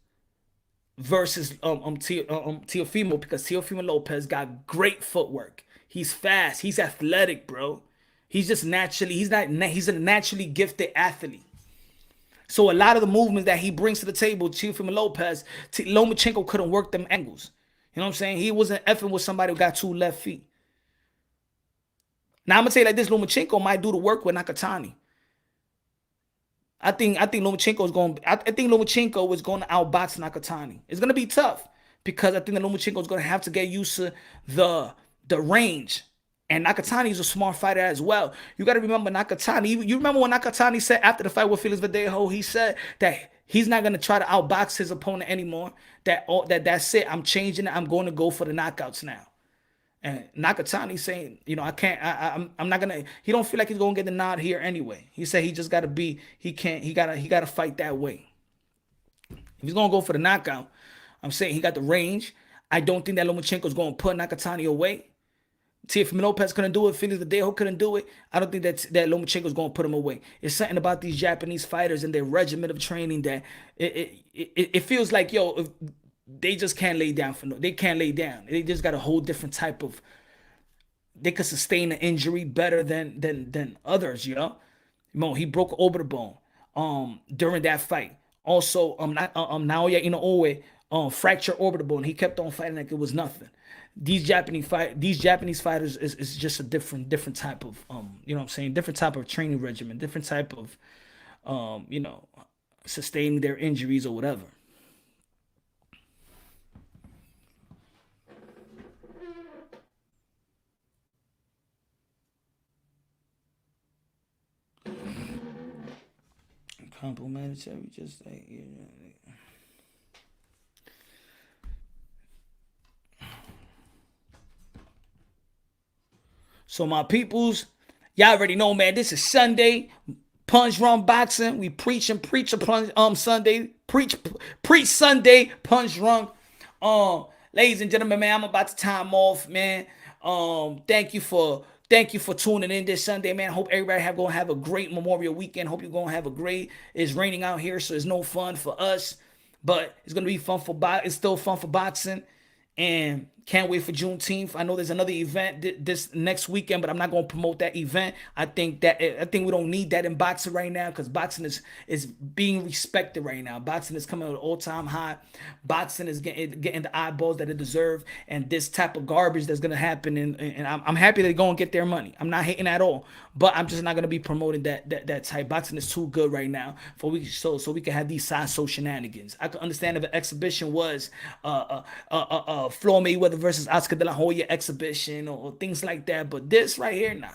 S1: versus Teofimo, because Teofimo Lopez got great footwork. He's fast. He's athletic, bro. He's just naturally. He's a naturally gifted athlete. So a lot of the movements that he brings to the table, Teofimo Lopez, Lomachenko couldn't work them angles. You know what I'm saying? He wasn't effing with somebody who got two left feet. Now I'm gonna say like this: Lomachenko might do the work with Nakatani. I think Lomachenko is going. I think Lomachenko is going to outbox Nakatani. It's gonna be tough, because I think that Lomachenko is gonna have to get used to the range. And Nakatani is a smart fighter as well. You got to remember Nakatani. You remember when Nakatani said after the fight with Felix Verdejo, he said that he's not gonna try to outbox his opponent anymore. That's it. I'm changing it. I'm going to go for the knockouts now. And Nakatani saying, I can't. I'm not gonna. He don't feel like he's gonna get the nod here anyway. He said he just gotta be. He can't. He gotta fight that way. If he's gonna go for the knockout, I'm saying he got the range. I don't think that Lomachenko is gonna put Nakatani away. Teofimo Lopez couldn't do it. Felix Verdejo couldn't do it. I don't think that Lomachenko is going to put him away. It's something about these Japanese fighters and their regimen of training that it feels like, they just can't lay down they can't lay down. They just got a whole different type of. They could sustain an injury better than others. He broke an orbital bone during that fight. Also, Naoya Inoue fractured orbital bone. He kept on fighting like it was nothing. These Japanese fighters is just a different type of different type of training regimen, different type of sustaining their injuries or whatever. Complimentary, just like So my peoples, y'all already know, man. This is Sunday, Punch Run Boxing. We preach a Sunday, preach Sunday, Punch Run. Ladies and gentlemen, man, I'm about to time off, man. Thank you for tuning in this Sunday, man. Hope everybody gonna have a great Memorial weekend. Hope you're gonna have a great. It's raining out here, so it's no fun for us, but it's gonna be fun for it's still fun for boxing. And can't wait for Juneteenth. I know there's another event this next weekend, but I'm not going to promote that event. I think we don't need that in boxing right now, because boxing is being respected right now. Boxing is coming at an all-time high. Boxing is getting the eyeballs that it deserves. And this type of garbage that's going to happen, and I'm happy they're going to get their money. I'm not hating at all, but I'm just not going to be promoting that type. Boxing is too good right now so we can have these side shenanigans. I can understand if an exhibition was Floyd Mayweather versus Oscar De La Hoya exhibition or things like that, but this right here, nah.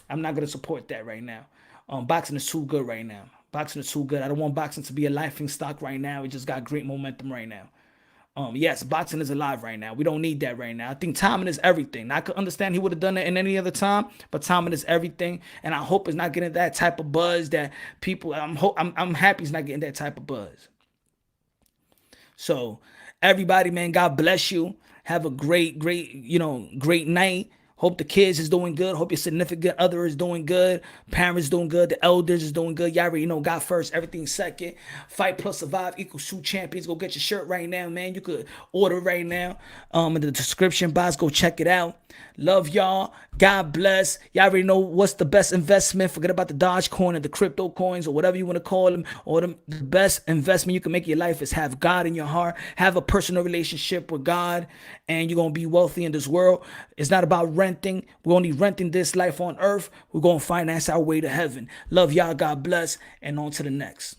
S1: I'm not gonna support that right now. Boxing is too good right now. Boxing is too good. I don't want boxing to be a laughing stock right now. It just got great momentum right now. Yes, boxing is alive right now. We don't need that right now. I think timing is everything. I could understand he would have done it in any other time, but timing is everything. And I hope it's not getting that type of buzz that people. I'm happy he's not getting that type of buzz. So everybody, man, God bless you. Have a great night. Hope the kids is doing good. Hope your significant other is doing good. Parents doing good. The elders is doing good. Y'all already know God first, everything second. Fight plus survive equals true champions. Go get your shirt right now, man. You could order right now. In the description box, go check it out. Love y'all. God bless. Y'all already know what's the best investment. Forget about the Dogecoin or the crypto coins or whatever you want to call them. Or the best investment you can make in your life is have God in your heart. Have a personal relationship with God. And you're going to be wealthy in this world. It's not about renting. We're only renting this life on earth. We're going to finance our way to heaven. Love y'all. God bless. And on to the next.